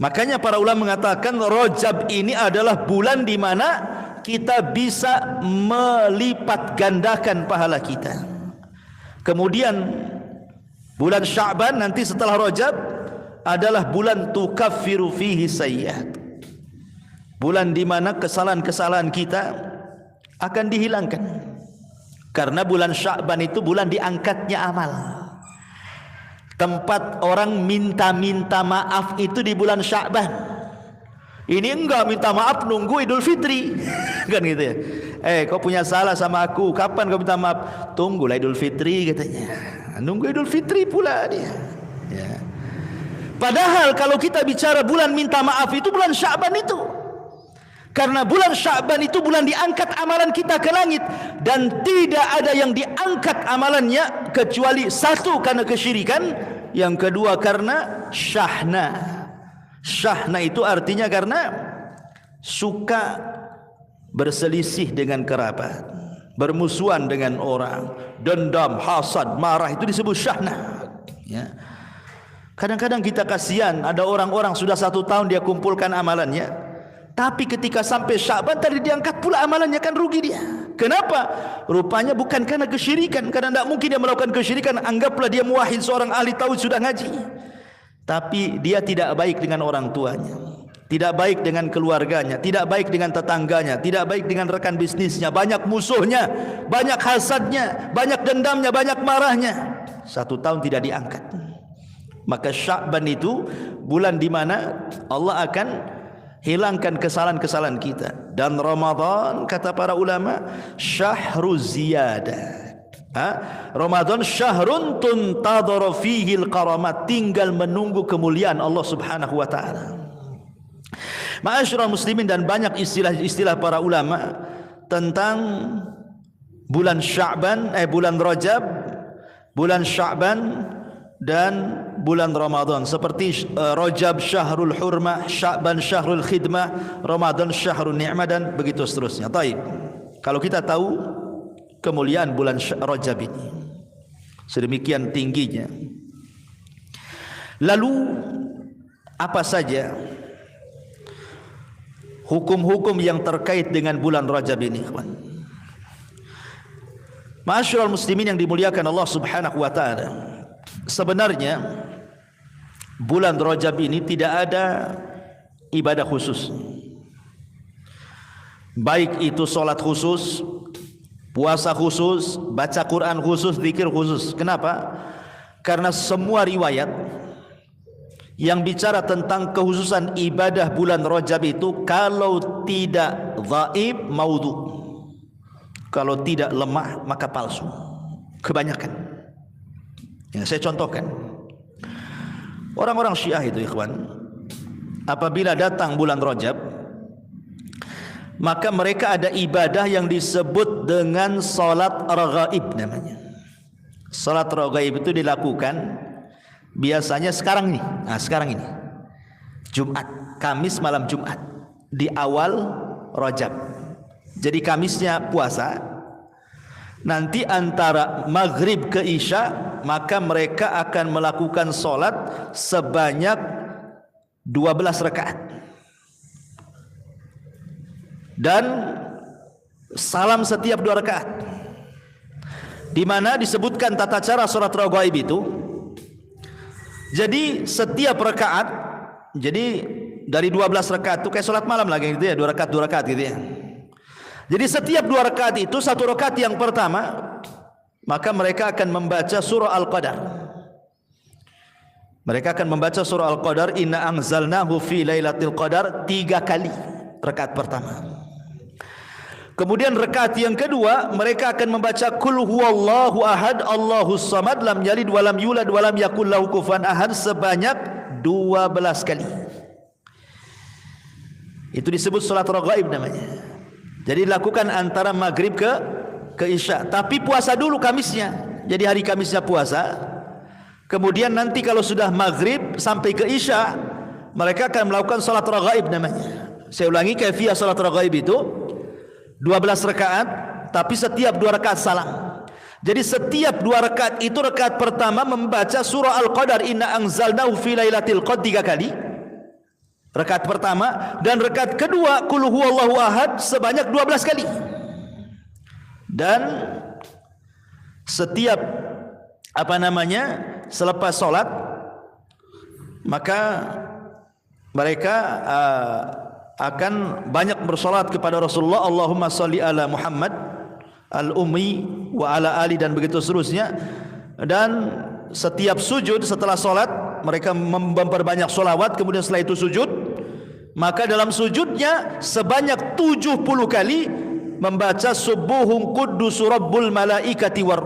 Makanya para ulama mengatakan Rajab ini adalah bulan di mana kita bisa melipat gandakan pahala kita. Kemudian bulan Sya'ban nanti setelah Rajab adalah bulan tukaffiru fihi sayyi'at. Bulan di mana kesalahan-kesalahan kita akan dihilangkan. Karena bulan Sya'ban itu bulan diangkatnya amal. Tempat orang minta-minta maaf itu di bulan Sya'ban. Ini enggak minta maaf nunggu Idul Fitri. Kan gitu ya. Kau punya salah sama aku, kapan kau minta maaf? Tunggulah Idul Fitri katanya. Nunggu Idul Fitri pula dia. Ya. Padahal kalau kita bicara bulan minta maaf itu bulan Sya'ban itu. Karena bulan Sya'ban itu bulan diangkat amalan kita ke langit. Dan tidak ada yang diangkat amalannya kecuali satu karena kesyirikan, yang kedua karena syahna. Syahna itu artinya karena suka berselisih dengan kerabat, bermusuhan dengan orang, dendam, hasad, marah, itu disebut syahna. Ya. Kadang-kadang kita kasihan, ada orang-orang sudah 1 tahun dia kumpulkan amalannya, tapi ketika sampai Sya'ban tadi diangkat pula amalannya, kan rugi dia. Kenapa? Rupanya bukan karena kesyirikan, karena tidak mungkin dia melakukan kesyirikan. Anggaplah dia muwahhid, seorang ahli tauhid, sudah ngaji, tapi dia tidak baik dengan orang tuanya, tidak baik dengan keluarganya, tidak baik dengan tetangganya, tidak baik dengan rekan bisnisnya, banyak musuhnya, banyak hasadnya, banyak dendamnya, banyak marahnya. 1 tahun tidak diangkat. Maka Sya'ban itu bulan di mana Allah akan hilangkan kesalahan-kesalahan kita. Dan Ramadan, kata para ulama, syahru ziyadah. Ramadan syahrun tuntadhara fihi al-karamat, tinggal menunggu kemuliaan Allah Subhanahu wa taala. Ma'asyiral muslimin, dan banyak istilah-istilah para ulama tentang bulan Sya'ban, bulan Rajab, bulan Sya'ban dan bulan Ramadan, seperti Rajab syahrul hurmah, Sya'ban syahrul khidmah, Ramadan syahrul ni'mah, dan begitu seterusnya. Taib. Kalau kita tahu kemuliaan bulan Rajab ini sedemikian tingginya, lalu apa saja hukum-hukum yang terkait dengan bulan Rajab ini, kawan? Ma'asyiral muslimin yang dimuliakan Allah Subhanahu wa taala, sebenarnya bulan Rajab ini tidak ada ibadah khusus, baik itu salat khusus, puasa khusus, baca Quran khusus, zikir khusus. Kenapa? Karena semua riwayat yang bicara tentang kekhususan ibadah bulan Rajab itu, kalau tidak dhaif, maudhu. Kalau tidak lemah, maka palsu. Kebanyakan. Ya, saya contohkan. Orang-orang Syiah itu, ikhwan, apabila datang bulan Rajab, maka mereka ada ibadah yang disebut dengan salat raghaib namanya. Salat raghaib itu dilakukan biasanya sekarang ini. Nah, sekarang ini Jumat, Kamis malam Jumat di awal Rajab. Jadi Kamisnya puasa, nanti antara maghrib ke isya, maka mereka akan melakukan salat sebanyak 12 rakaat. Dan salam setiap 2 rakaat. Di mana disebutkan tata cara salat raghaib itu. Jadi setiap rakaat, jadi dari 12 rakaat itu kayak salat malam lagi gitu ya, 2 rakaat gitu ya. Jadi setiap 2 rakaat itu, 1 rakaat yang pertama, maka mereka akan membaca surah Al-Qadar. Mereka akan membaca surah Al-Qadar, inna anzalnahu fi lailatul qadar, 3 kali rakaat pertama. Kemudian rakaat yang kedua, mereka akan membaca Qul huwallahu ahad, Allahus samad, lam yalid walam yulad walam yakul lahu kufuwan ahad, sebanyak 12 kali. Itu disebut salat raghaib namanya. Jadi dilakukan antara maghrib ke ke Isya, tapi puasa dulu Kamisnya. Jadi hari Kamisnya puasa. Kemudian nanti kalau sudah maghrib sampai ke Isya, mereka akan melakukan salat raghaib namanya. Saya ulangi, kaifiyah salat raghaib itu 12 rakaat, tapi setiap 2 rakaat salam. Jadi setiap 2 rakaat itu, rakaat pertama membaca surah Al-Qadar, inna anzalnahu fi lailatul qadr 3 kali. Rakaat pertama, dan rakaat kedua qul huwallahu ahad sebanyak 12 kali. Dan setiap selepas solat, maka mereka akan banyak bersolat kepada Rasulullah, Allahumma salli ala Muhammad al-ummi wa ala ali, dan begitu seterusnya. Dan setiap sujud setelah solat mereka memperbanyak solawat. Kemudian setelah itu sujud, maka dalam sujudnya sebanyak 70 kali membaca subuhun quddus rabbul malaikati war.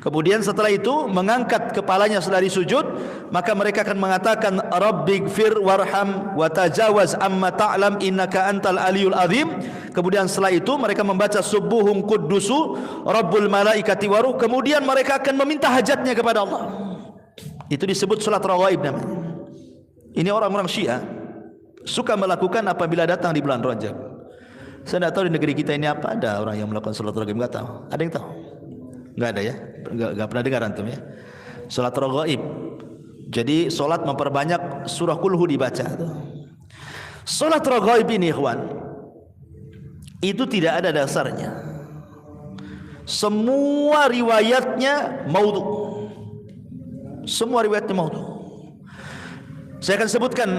Kemudian setelah itu mengangkat kepalanya dari sujud, maka mereka akan mengatakan rabbighfir warham wa tajawaz amma ta'lam innaka antal aliyul azim. Kemudian setelah itu mereka membaca subuhun quddusu rabbul malaikati waruh. Kemudian mereka akan meminta hajatnya kepada Allah. Itu disebut salat raghaib namanya. Ini orang-orang Syiah suka melakukan apabila datang di bulan Rajab. Saya tidak tahu di negeri kita ini apa ada orang yang melakukan salat raghaib, enggak tahu. Ada yang tahu? Enggak ada ya? Enggak pernah dengar antum ya? Salat raghaib. Jadi salat memperbanyak surah Qul Hu dibaca. Salat raghaib ini ikhwan, itu tidak ada dasarnya. Semua riwayatnya maudhu. Semua riwayatnya maudhu. Saya akan sebutkan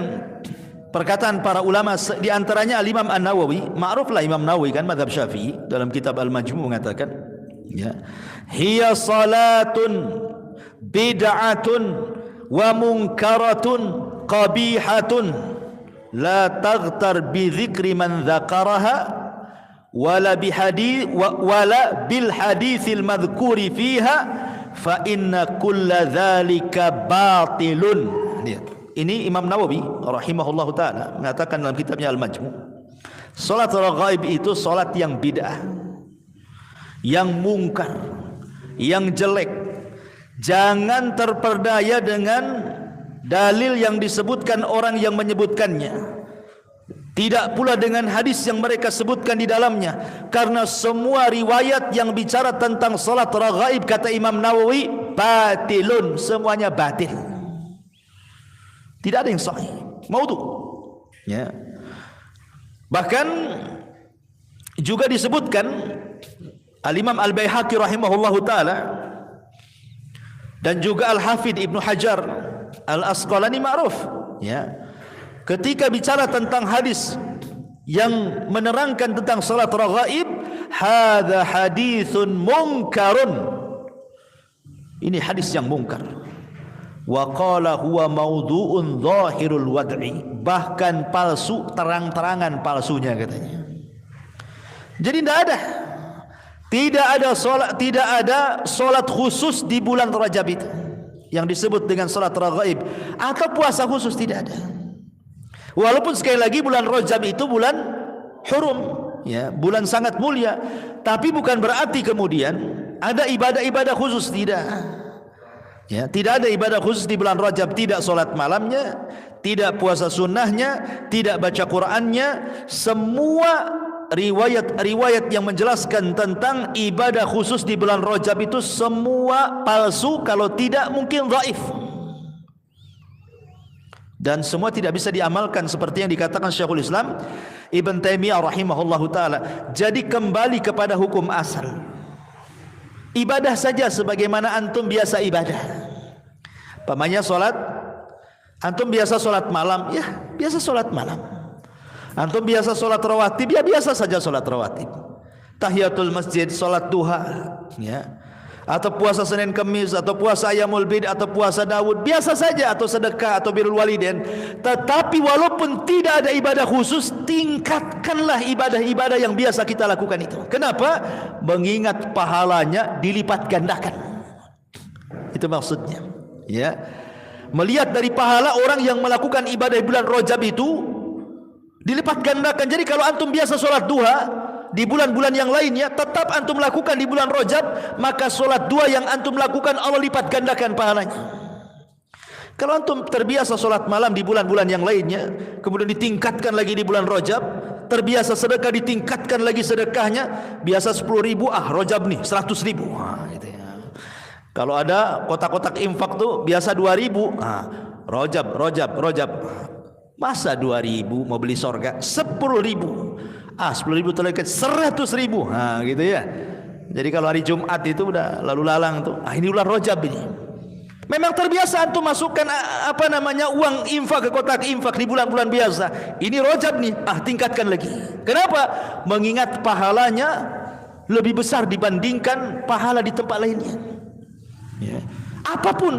perkataan para ulama, di antaranya Al-Imam An-Nawawi. Ma'ruflah Imam Nawawi kan mazhab Syafi'i, dalam kitab Al-Majmu' mengatakan, ya, hiya salatun bid'atun wa munkaratun qabihatun la taghtar bi dzikri man dzakaraha wala bil haditsil madhkuri fiha fa inna kulla dzalika batilun. Ini Imam Nawawi rahimahullahu taala mengatakan dalam kitabnya Al-Majmu', salat raghaib itu salat yang bid'ah, yang mungkar, yang jelek. Jangan terperdaya dengan dalil yang disebutkan orang yang menyebutkannya, tidak pula dengan hadis yang mereka sebutkan di dalamnya, karena semua riwayat yang bicara tentang salat raghaib, kata Imam Nawawi, batilun, semuanya batil. Tidak ada yang sahih, maudhu. Ya. Bahkan juga disebutkan Al-Imam Al-Baihaqi rahimahullahu ta'ala dan juga Al-Hafidh Ibnu Hajar Al-Asqalani ma'ruf, ya, ketika bicara tentang hadis yang menerangkan tentang salat raghaib, hadza haditsun munkarun, ini hadis yang mungkar. Wa qala huwa maudhu'un zahirul wad'i, bahkan palsu, terang-terangan palsunya katanya. Jadi tidak ada solat khusus di bulan Rajab itu yang disebut dengan solat raghaib, atau puasa khusus, tidak ada. Walaupun sekali lagi bulan Rajab itu bulan hurum, ya, bulan sangat mulia, tapi bukan berarti kemudian ada ibadah-ibadah khusus, tidak. Ya, tidak ada ibadah khusus di bulan Rajab, tidak solat malamnya, tidak puasa sunnahnya, tidak baca Qur'annya. Semua riwayat-riwayat yang menjelaskan tentang ibadah khusus di bulan Rajab itu semua palsu, kalau tidak mungkin dhaif. Dan semua tidak bisa diamalkan seperti yang dikatakan Syekhul Islam Ibn Taimiyah rahimahullahu ta'ala. Jadi kembali kepada hukum asal. Ibadah saja sebagaimana antum biasa ibadah. Pamannya solat, antum biasa solat malam, ya biasa solat malam. Antum biasa solat rawatib, ya biasa saja solat rawatib. Tahiyatul masjid, solat duha, ya, atau puasa Senin Kemis, atau puasa Ayyamul Bid, atau puasa Daud, biasa saja, atau sedekah, atau birrul walidain. Tetapi walaupun tidak ada ibadah khusus, tingkatkanlah ibadah-ibadah yang biasa kita lakukan itu. Kenapa? Mengingat pahalanya dilipat gandakan. Itu maksudnya, ya. Melihat dari pahala orang yang melakukan ibadah bulan Rajab itu dilipat gandakan. Jadi kalau antum biasa sholat duha, di bulan-bulan yang lainnya, tetap antum lakukan di bulan Rajab, maka solat dua yang antum lakukan Allah lipat gandakan pahalanya. Kalau antum terbiasa solat malam di bulan-bulan yang lainnya, kemudian ditingkatkan lagi di bulan Rajab, terbiasa sedekah ditingkatkan lagi sedekahnya, biasa 10.000, Rajab nih 100.000. Gitu ya. Kalau ada kotak-kotak infak tuh biasa 2.000, Rajab. Masa 2.000 mau beli sorga? 10.000. 10.000 terleket 100.000. Gitu ya. Jadi kalau hari Jumat itu udah lalu lalang tuh. Ini bulan Rajab ini. Memang terbiasa antum masukkan uang infak ke kotak infak di bulan-bulan biasa. Ini Rajab nih, tingkatkan lagi. Kenapa? Mengingat pahalanya lebih besar dibandingkan pahala di tempat lainnya. Ya. Apapun,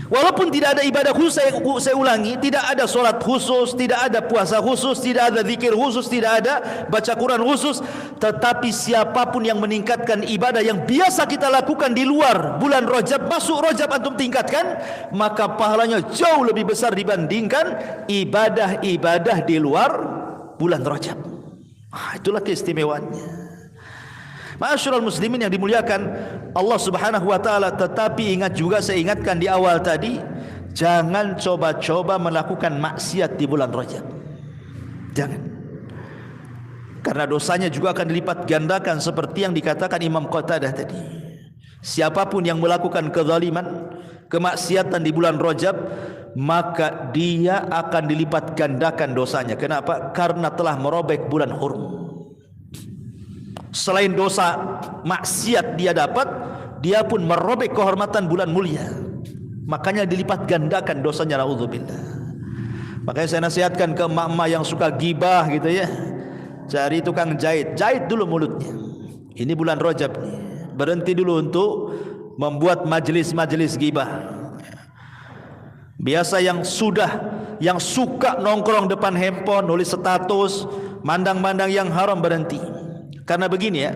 walaupun tidak ada ibadah khusus, saya ulangi, tidak ada solat khusus, tidak ada puasa khusus, tidak ada zikir khusus, tidak ada baca Quran khusus, tetapi siapapun yang meningkatkan ibadah yang biasa kita lakukan di luar bulan Rajab, masuk Rajab antum tingkatkan, maka pahalanya jauh lebih besar dibandingkan ibadah-ibadah di luar bulan Rajab. Itulah keistimewaannya. Ma'asyiral muslimin yang dimuliakan Allah Subhanahu wa taala, tetapi ingat juga, saya ingatkan di awal tadi, jangan coba-coba melakukan maksiat di bulan Rajab. Jangan. Karena dosanya juga akan dilipat gandakan seperti yang dikatakan Imam Qatadah tadi. Siapapun yang melakukan kezaliman, kemaksiatan di bulan Rajab, maka dia akan dilipat gandakan dosanya. Kenapa? Karena telah merobek bulan hurum. Selain dosa maksiat dia dapat, dia pun merobek kehormatan bulan mulia. Makanya dilipat gandakan dosanya, naudzubillah. Makanya saya nasihatkan ke emak-emak yang suka gibah gitu ya, cari tukang jahit dulu mulutnya. Ini bulan Rajab nih, berhenti dulu untuk membuat majelis-majelis gibah. Biasa yang suka nongkrong depan handphone, nulis status, mandang-mandang yang haram, berhenti. Karena begini ya,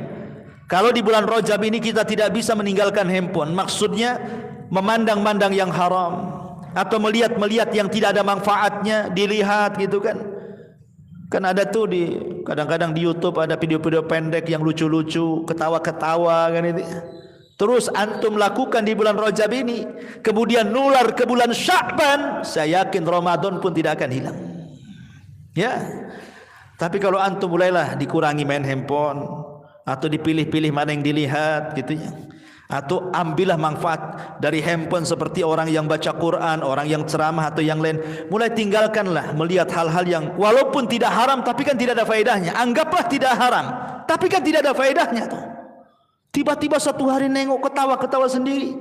kalau di bulan Rajab ini kita tidak bisa meninggalkan handphone, maksudnya memandang-mandang yang haram atau melihat-melihat yang tidak ada manfaatnya, dilihat gitu kan. Kan ada tuh kadang-kadang di YouTube ada video-video pendek yang lucu-lucu, ketawa-ketawa kan itu. Terus antum lakukan di bulan Rajab ini, kemudian nular ke bulan Sya'ban, saya yakin Ramadan pun tidak akan hilang. Ya. Tapi kalau antum mulailah dikurangi main handphone, atau dipilih-pilih mana yang dilihat gitu ya, atau ambillah manfaat dari handphone seperti orang yang baca Quran, orang yang ceramah atau yang lain, mulai tinggalkanlah melihat hal-hal yang walaupun tidak haram tapi kan tidak ada faedahnya. Anggaplah tidak haram tapi kan tidak ada faedahnya tuh. Tiba-tiba satu hari nengok ketawa-ketawa sendiri,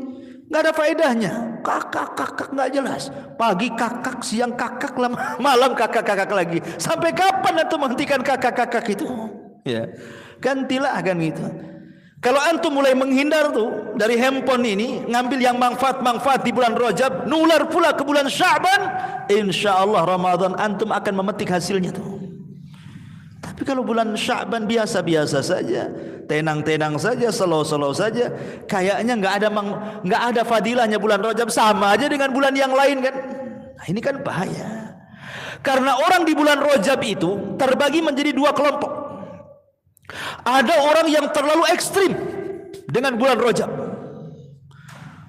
nggak ada faedahnya. Kakak nggak jelas. Pagi kakak, siang kakak, malam kakak lagi. Sampai kapan antum menghentikan kakak itu? Ya, gantilah kan gitu. Kalau antum mulai menghindar tuh dari handphone ini, ngambil yang manfaat di bulan Rajab, nular pula ke bulan Sya'ban, insyaallah Ramadan antum akan memetik hasilnya tuh. Tapi kalau bulan Sya'ban biasa-biasa saja, tenang-tenang saja, slow-slow saja, kayaknya nggak ada fadilahnya bulan Rajab, sama aja dengan bulan yang lain kan. Nah, ini kan bahaya. Karena orang di bulan Rajab itu terbagi menjadi dua kelompok. Ada orang yang terlalu ekstrim dengan bulan Rajab.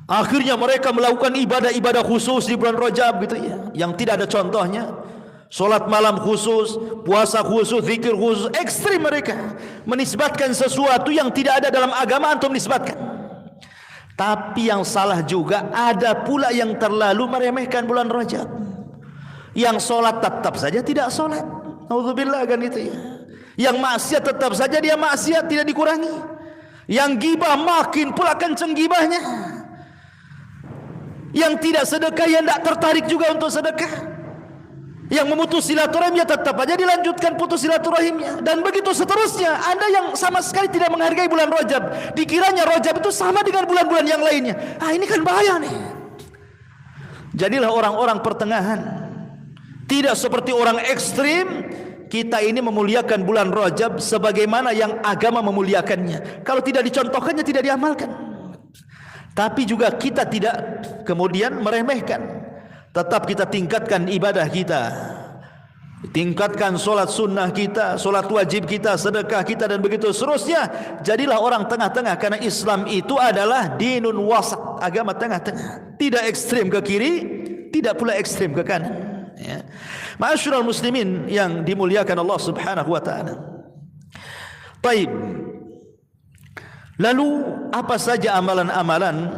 Akhirnya mereka melakukan ibadah-ibadah khusus di bulan Rajab gitu ya, yang tidak ada contohnya. Solat malam khusus, puasa khusus, zikir khusus, ekstrim mereka menisbatkan sesuatu yang tidak ada dalam agama antum nisbatkan. Tapi yang salah juga ada pula yang terlalu meremehkan bulan Rajab. Yang solat tetap saja tidak solat, naudzubillah kan itu ya. Yang maksiat tetap saja dia maksiat, tidak dikurangi. Yang gibah makin pula kenceng gibahnya. Yang tidak sedekah, yang tidak tertarik juga untuk sedekah. Yang memutus silaturahimnya tetap aja dilanjutkan putus silaturahimnya, dan begitu seterusnya. Ada yang sama sekali tidak menghargai bulan Rajab, dikiranya Rajab itu sama dengan bulan-bulan yang lainnya. Ini kan bahaya nih. Jadilah orang-orang pertengahan, tidak seperti orang ekstrim. Kita ini memuliakan bulan Rajab sebagaimana yang agama memuliakannya. Kalau tidak dicontohkannya tidak diamalkan. Tapi juga kita tidak kemudian meremehkan. Tetap kita tingkatkan ibadah kita. tingkatkan solat sunnah kita, solat wajib kita, sedekah kita dan begitu seterusnya. Jadilah orang tengah-tengah, karena Islam itu adalah dinun wasat, agama tengah-tengah, tidak ekstrim ke kiri, tidak pula ekstrim ke kanan. Ya. Ma'asyiral muslimin yang dimuliakan Allah Subhanahu wa taala. Baik. Lalu apa saja amalan-amalan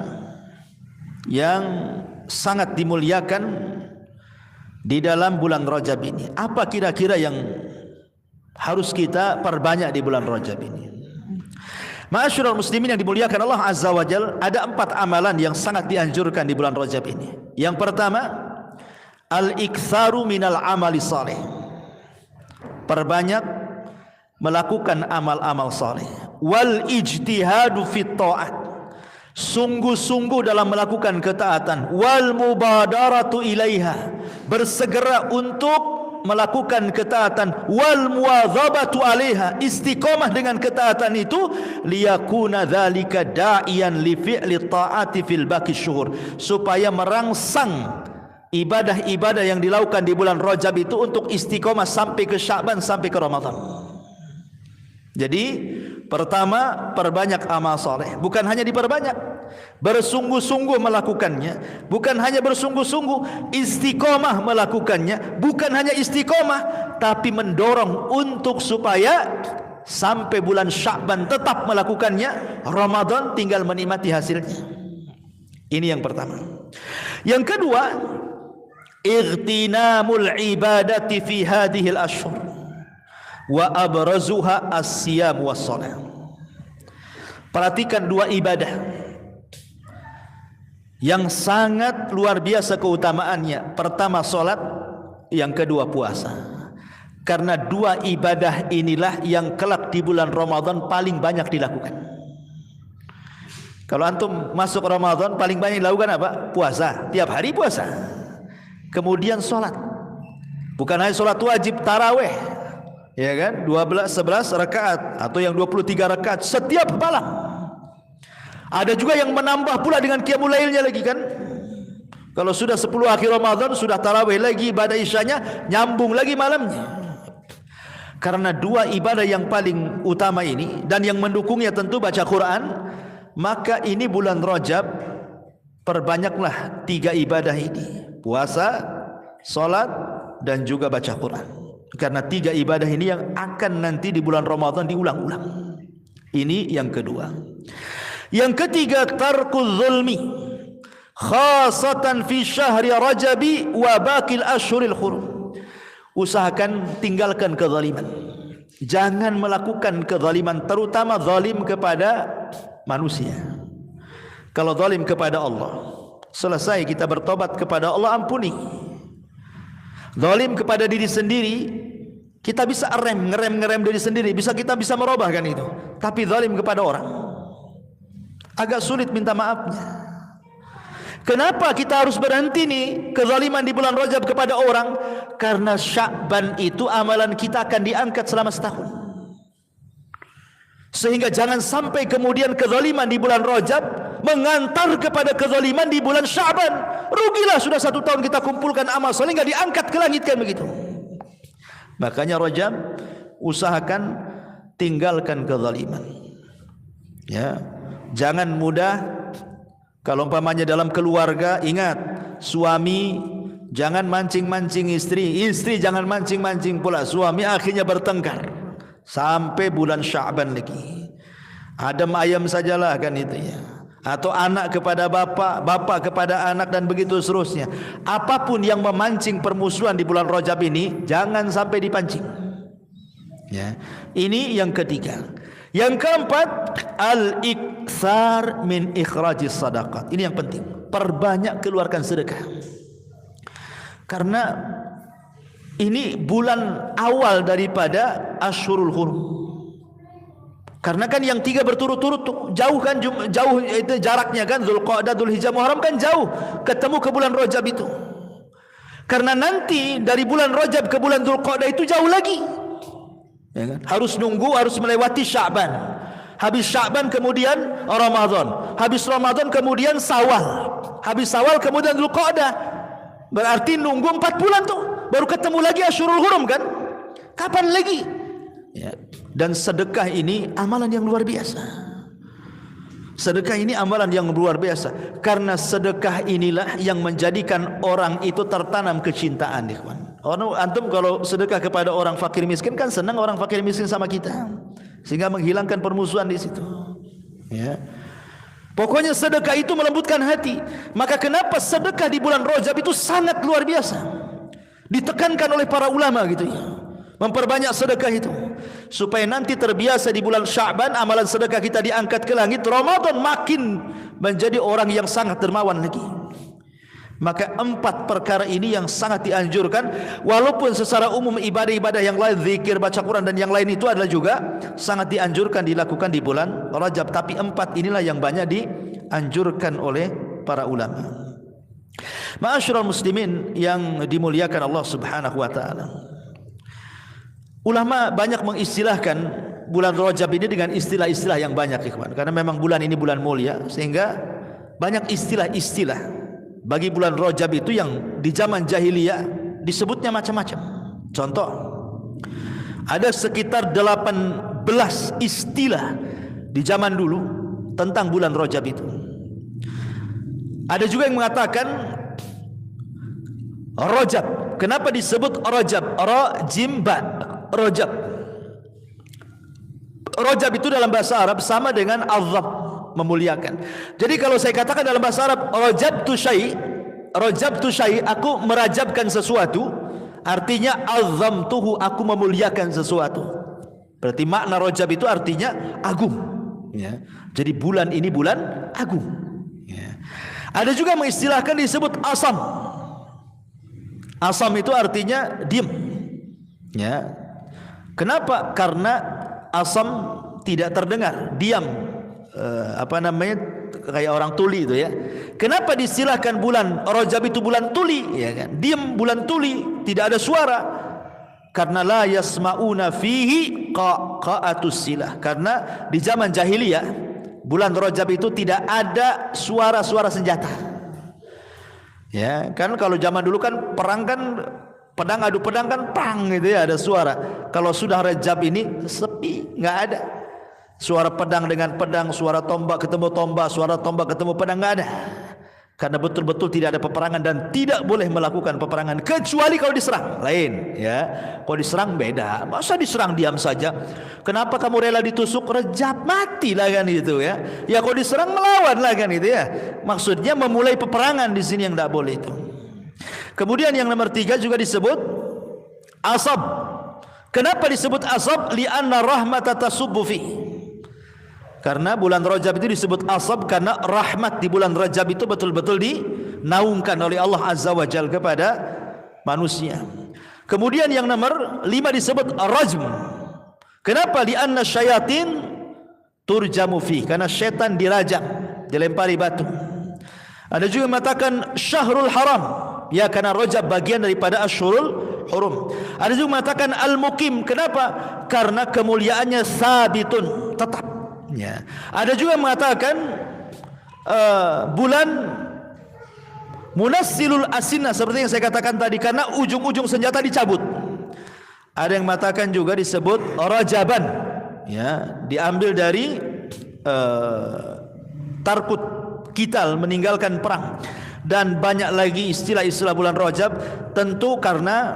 yang sangat dimuliakan di dalam bulan Rajab ini? Apa kira-kira yang harus kita perbanyak di bulan Rajab ini? Ma'asyiral muslimin yang dimuliakan Allah Azza wa Jalla, ada 4 amalan yang sangat dianjurkan di bulan Rajab ini. Yang pertama, al-iktsaru minal amali salih. Perbanyak melakukan amal-amal saleh. Wal ijtihadu fit ta'at. Sungguh-sungguh dalam melakukan ketaatan. Wal mubadaratu ilaiha. Bersegera untuk melakukan ketaatan. Wal muwadhabatu alaiha. Istiqamah dengan ketaatan itu. Liyakuna dhalika da'iyan li fi'li ta'ati fil baqi syuhur. Supaya merangsang ibadah-ibadah yang dilakukan di bulan Rajab itu untuk istiqamah sampai ke Sya'ban, sampai ke Ramadan. Jadi pertama, perbanyak amal soleh. Bukan hanya diperbanyak, bersungguh-sungguh melakukannya. Bukan hanya bersungguh-sungguh, istiqomah melakukannya. Bukan hanya istiqomah, tapi mendorong untuk supaya sampai bulan Sya'ban tetap melakukannya. Ramadan tinggal menikmati hasilnya. Ini yang pertama. Yang kedua, ightinamul ibadati fi hadhil ashhur. Wa abrazuha as-siyam was-shalah. Perhatikan 2 ibadah yang sangat luar biasa keutamaannya. Pertama salat, yang kedua puasa. Karena 2 ibadah inilah yang kelak di bulan Ramadan paling banyak dilakukan. Kalau antum masuk Ramadan paling banyak dilakukan apa? Puasa, tiap hari puasa. Kemudian salat. Bukan hanya salat wajib, tarawih. Ya kan, 12, 11 rakaat atau yang 23 rakaat setiap malam. Ada juga yang menambah pula dengan qiyamul lailnya lagi kan. Kalau sudah 10 akhir Ramadan sudah tarawih lagi, ibadah isyanya nyambung lagi malamnya. Karena 2 ibadah yang paling utama ini dan yang mendukungnya tentu baca Quran, maka ini bulan Rajab perbanyaklah 3 ibadah ini. Puasa, salat dan juga baca Quran. Karena 3 ibadah ini yang akan nanti di bulan Ramadan diulang-ulang. Ini yang kedua. Yang ketiga, tarkul zulmi, khasatan fi syahri Rajabi wa baqil ashhuril hurum. Usahakan tinggalkan kezaliman. Jangan melakukan kezaliman, terutama zalim kepada manusia. Kalau zalim kepada Allah, selesai kita bertobat kepada Allah, ampuni. Zalim kepada diri sendiri, kita bisa ngerem diri sendiri, kita bisa merubahkan itu. Tapi zalim kepada orang, agak sulit minta maafnya. Kenapa kita harus berhenti nih kezaliman di bulan Rajab kepada orang? Karena Sya'ban itu amalan kita akan diangkat selama setahun. Sehingga jangan sampai kemudian kezaliman di bulan Rajab mengantar kepada kezaliman di bulan Sya'ban. Rugilah sudah 1 tahun kita kumpulkan amal soleh nggak diangkat ke langit kan begitu. Makanya Rajab usahakan tinggalkan kezaliman. Ya, jangan mudah. Kalau umpamanya dalam keluarga, ingat, suami jangan mancing-mancing istri, istri jangan mancing-mancing pula suami, akhirnya bertengkar sampai bulan Sya'ban lagi. Adem ayam sajalah kan itu ya. Atau anak kepada bapak, bapak kepada anak dan begitu seterusnya. Apapun yang memancing permusuhan di bulan Rajab ini jangan sampai dipancing. Ya. Ini yang ketiga. Yang keempat, al-iktsar min ikhrajis sadaqat. Ini yang penting. Perbanyak keluarkan sedekah. Karena ini bulan awal daripada Ashhurul Hurum. Karena kan yang 3 berturut-turut tuh jauh kan, jauh itu jaraknya kan, Dzulqa'dah, Dzulhijjah, Muharram kan jauh, ketemu ke bulan Rajab itu. Karena nanti dari bulan Rajab ke bulan Dzulqa'dah itu jauh lagi. Ya kan? Harus nunggu, harus melewati Sya'ban. Habis Sya'ban kemudian Ramadan. Habis Ramadan kemudian Syawal. Habis Syawal kemudian Dzulqa'dah. Berarti nunggu 4 bulan tuh. baru ketemu lagi Asyurul Hurum kan? Kapan lagi? Ya. Dan sedekah ini amalan yang luar biasa. Sedekah ini amalan yang luar biasa. Karena sedekah inilah yang menjadikan orang itu tertanam kecintaan, ikhwan. Antum kalau sedekah kepada orang fakir miskin kan senang orang fakir miskin sama kita, sehingga menghilangkan permusuhan di situ. Ya. Pokoknya sedekah itu melembutkan hati. Maka kenapa sedekah di bulan Rajab itu sangat luar biasa, ditekankan oleh para ulama gitu ya. Memperbanyak sedekah itu supaya nanti terbiasa di bulan Sya'ban amalan sedekah kita diangkat ke langit. Ramadan makin menjadi orang yang sangat dermawan lagi. Maka 4 perkara ini yang sangat dianjurkan, walaupun secara umum ibadah-ibadah yang lain, zikir, baca Quran dan yang lain itu adalah juga sangat dianjurkan dilakukan di bulan Rajab, tapi 4 inilah yang banyak dianjurkan oleh para ulama. Ma'asyiral muslimin yang dimuliakan Allah Subhanahu wa taala. Ulama banyak mengistilahkan bulan Rajab ini dengan istilah-istilah yang banyak, ikhwan. Karena memang bulan ini bulan mulia, sehingga banyak istilah-istilah bagi bulan Rajab itu yang di zaman jahiliyah disebutnya macam-macam. Contoh, ada sekitar 18 istilah di zaman dulu tentang bulan Rajab itu. Ada juga yang mengatakan Rajab. Kenapa disebut Rajab? Ra-jim ba, Rajab. Rajab itu dalam bahasa Arab sama dengan azab, memuliakan. Jadi kalau saya katakan dalam bahasa Arab rajabtu syai, aku merajabkan sesuatu, artinya azamtuhu, aku memuliakan sesuatu. Berarti makna rajab itu artinya agung, ya. Jadi bulan ini bulan agung, ya. Ada juga mengistilahkan disebut asam. Asam itu artinya diam, ya. Kenapa? Karena asam tidak terdengar, diam. Kayak orang tuli itu ya. Kenapa distilahkan bulan Rajab itu bulan tuli, ya kan? Diam, bulan tuli, tidak ada suara. Karena la yasmauna fihi qaqatus silah. Karena di zaman jahiliyah bulan Rajab itu tidak ada suara-suara senjata. Ya, kan kalau zaman dulu kan perang kan pedang adu pedang kan pang gitu ya, ada suara. Kalau sudah Rajab ini sepi, enggak ada. Suara pedang dengan pedang, suara tombak ketemu tombak, suara tombak ketemu pedang, enggak ada. Karena betul-betul tidak ada peperangan dan tidak boleh melakukan peperangan kecuali kalau diserang. Lain, ya. Kalau diserang beda. Masa diserang diam saja? Kenapa kamu rela ditusuk? Rajab, matilah kan itu ya. Ya kalau diserang melawan lah kan itu ya. Maksudnya memulai peperangan di sini yang tidak boleh itu. Kemudian yang nomor 3 juga disebut asab. Kenapa disebut asab? Li'anna rahmata tasubbu fi. Karena bulan Rajab itu disebut asab karena rahmat di bulan Rajab itu betul-betul dinaungkan oleh Allah Azza wa Jalla kepada manusia. Kemudian yang nomor 5 disebut rajm. Kenapa? Li'anna syayatin turjamu fi. Karena syaitan dirajam, dilempari batu. Ada juga mengatakan syahrul haram. Ya, karena Rajab bagian daripada Asyurul Hurum. Ada juga mengatakan al-muqim. Kenapa? Karena kemuliaannya sabitun, tetap. Ya. Ada juga mengatakan bulan munassilul asinah, seperti yang saya katakan tadi, karena ujung-ujung senjata dicabut. Ada yang mengatakan juga disebut Rajaban, ya, diambil dari tarkut, kital, meninggalkan perang. Dan banyak lagi istilah-istilah bulan Rajab, tentu karena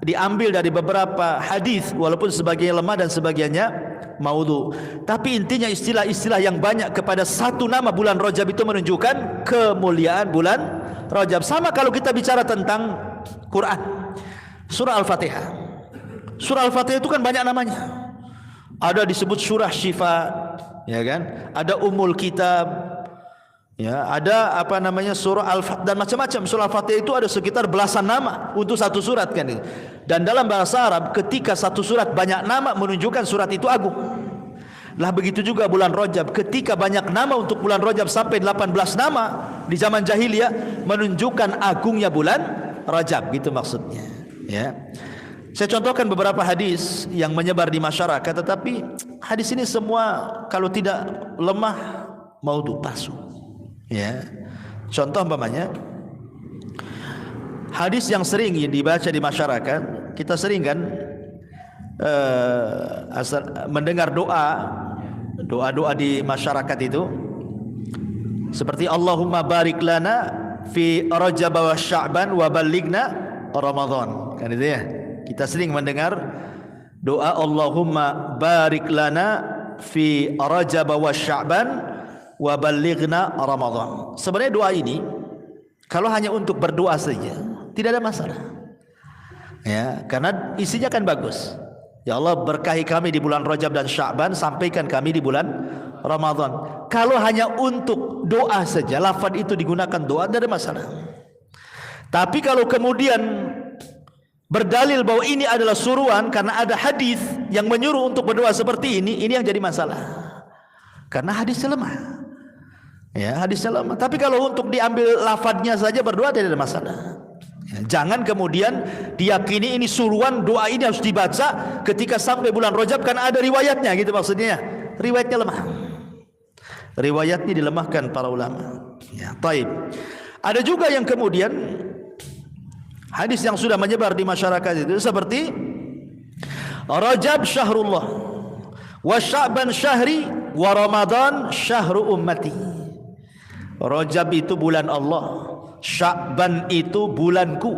diambil dari beberapa hadis, walaupun sebagiannya lemah dan sebagiannya maudhu. Tapi intinya istilah-istilah yang banyak kepada satu nama bulan Rajab itu menunjukkan kemuliaan bulan Rajab. Sama kalau kita bicara tentang Quran, surah Al-Fatihah. Surah Al-Fatihah itu kan banyak namanya. Ada disebut surah Syifa, ya kan? Ada Ummul Kitab, ya, ada surah Al-Fatihah dan macam-macam. Surah Al-Fatihah itu ada sekitar belasan nama untuk satu surat kan. Dan dalam bahasa Arab ketika satu surat banyak nama menunjukkan surat itu agung. Lah begitu juga bulan Rajab, ketika banyak nama untuk bulan Rajab sampai 18 nama di zaman jahiliyah menunjukkan agungnya bulan Rajab, gitu maksudnya, ya. Saya contohkan beberapa hadis yang menyebar di masyarakat, tetapi hadis ini semua kalau tidak lemah maudhu, palsu. Ya, contoh umpamanya hadis yang sering dibaca di masyarakat, kita sering kan mendengar doa-doa di masyarakat itu seperti Allahumma barik lana fi Rajab wa Sya'ban wa ballighna Ramadan. Kan itu ya. Kita sering mendengar doa Allahumma barik lana fi Rajab wa Sya'ban wa ballighna Ramadan. Sebenarnya doa ini kalau hanya untuk berdoa saja tidak ada masalah. Ya, karena isinya kan bagus. Ya Allah, berkahi kami di bulan Rajab dan Sya'ban, sampaikan kami di bulan Ramadan. Kalau hanya untuk doa saja, lafaz itu digunakan doa, tidak ada masalah. Tapi kalau kemudian berdalil bahwa ini adalah suruhan karena ada hadis yang menyuruh untuk berdoa seperti ini yang jadi masalah. Karena hadisnya lemah. Ya, hadisnya lemah. Tapi kalau untuk diambil lafaznya saja berdoa tidak ada masalah. Ya, jangan kemudian diyakini ini suruhan, doa ini harus dibaca ketika sampai bulan Rajab karena ada riwayatnya, gitu maksudnya. Riwayatnya lemah. Riwayatnya dilemahkan para ulama. Ya, taib. Ada juga yang kemudian hadis yang sudah menyebar di masyarakat itu seperti Rajab syahrullah wa Sya'ban syahri wa Ramadan syahru ummati. Rajab itu bulan Allah, Sya'ban itu bulanku,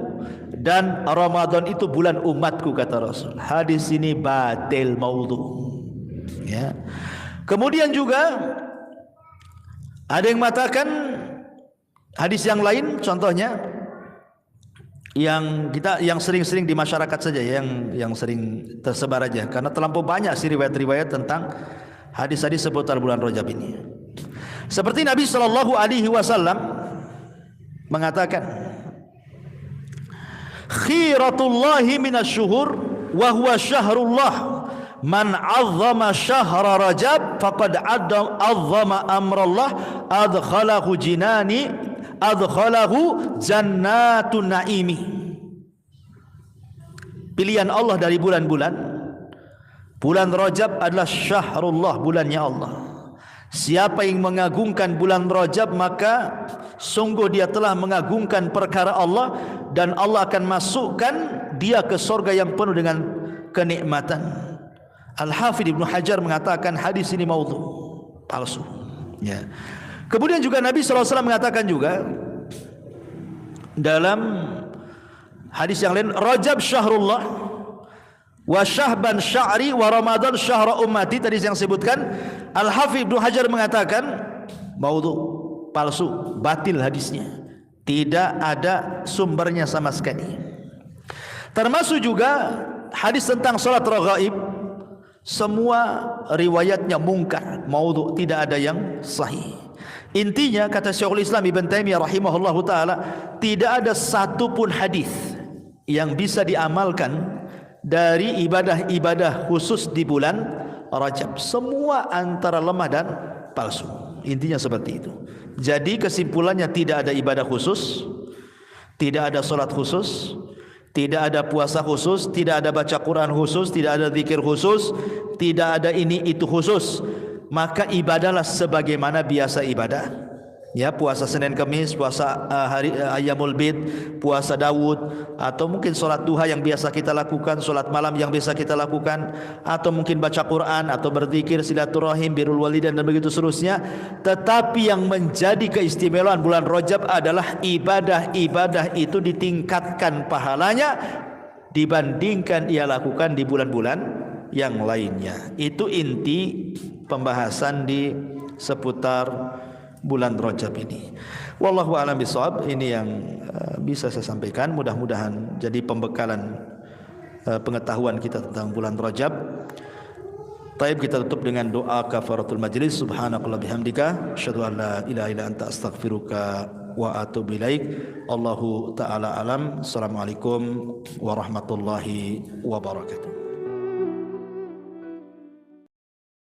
dan Ramadan itu bulan umatku, kata Rasul. Hadis ini batil, maudhu. Ya. Kemudian juga ada yang mengatakan hadis yang lain, contohnya yang sering-sering di masyarakat saja, yang sering tersebar aja, karena terlampau banyak sih riwayat-riwayat tentang hadis-hadis seputar bulan Rajab ini. Seperti Nabi sallallahu alaihi wasallam mengatakan, khiratullahi minasyuhur wa huwa syahrullah, man 'azzama syahra Rajab faqad 'azzama amrallah, adkhalahu jannatun naimi. Pilihan Allah dari bulan-bulan, bulan Rajab adalah syahrullah, bulannya Allah. Siapa yang mengagungkan bulan Rajab, maka sungguh dia telah mengagungkan perkara Allah, dan Allah akan masukkan dia ke surga yang penuh dengan kenikmatan. Al-Hafidh Ibnu Hajar mengatakan hadis ini maudhu, palsu. Ya. Kemudian juga Nabi SAW mengatakan juga dalam hadis yang lain, Rajab syahrullah wa Sya'ban sya'ri wa Ramadan syahra ummati. Tadi yang sebutkan, Al-Hafidh Ibnu Hajar mengatakan maudhu, palsu, batil hadisnya, tidak ada sumbernya sama sekali. Termasuk juga hadis tentang salat raghaib, semua riwayatnya mungkar, maudhu, tidak ada yang sahih. Intinya, kata Syekhul Islam Ibn Taimiyah rahimahullahu taala, tidak ada satupun hadis yang bisa diamalkan dari ibadah-ibadah khusus di bulan Rajab. Semua antara lemah dan palsu. Intinya seperti itu. Jadi kesimpulannya, tidak ada ibadah khusus, tidak ada salat khusus, tidak ada puasa khusus, tidak ada baca Quran khusus, tidak ada zikir khusus, tidak ada ini itu khusus. Maka ibadahlah sebagaimana biasa ibadah. Ya, puasa Senin Kamis, puasa hari Ayyamul Bid, puasa Daud, atau mungkin solat duha yang biasa kita lakukan, solat malam yang biasa kita lakukan, atau mungkin baca Quran, atau berzikir, silaturahim, birrul walidain, dan begitu seterusnya. Tetapi yang menjadi keistimewaan bulan Rajab adalah ibadah-ibadah itu ditingkatkan pahalanya dibandingkan ia lakukan di bulan-bulan yang lainnya. Itu inti pembahasan di seputar bulan Rajab ini. Wallahu a'lam bishawab. Ini yang bisa saya sampaikan. Mudah-mudahan jadi pembekalan pengetahuan kita tentang bulan Rajab. Taib, kita tutup dengan doa kafaratul majlis. Subhanakallah bihamdika, asyhadu an la ilaha illa anta, astaghfiruka wa atubu ilaik. Allahu taala alam. Assalamualaikum warahmatullahi wabarakatuh.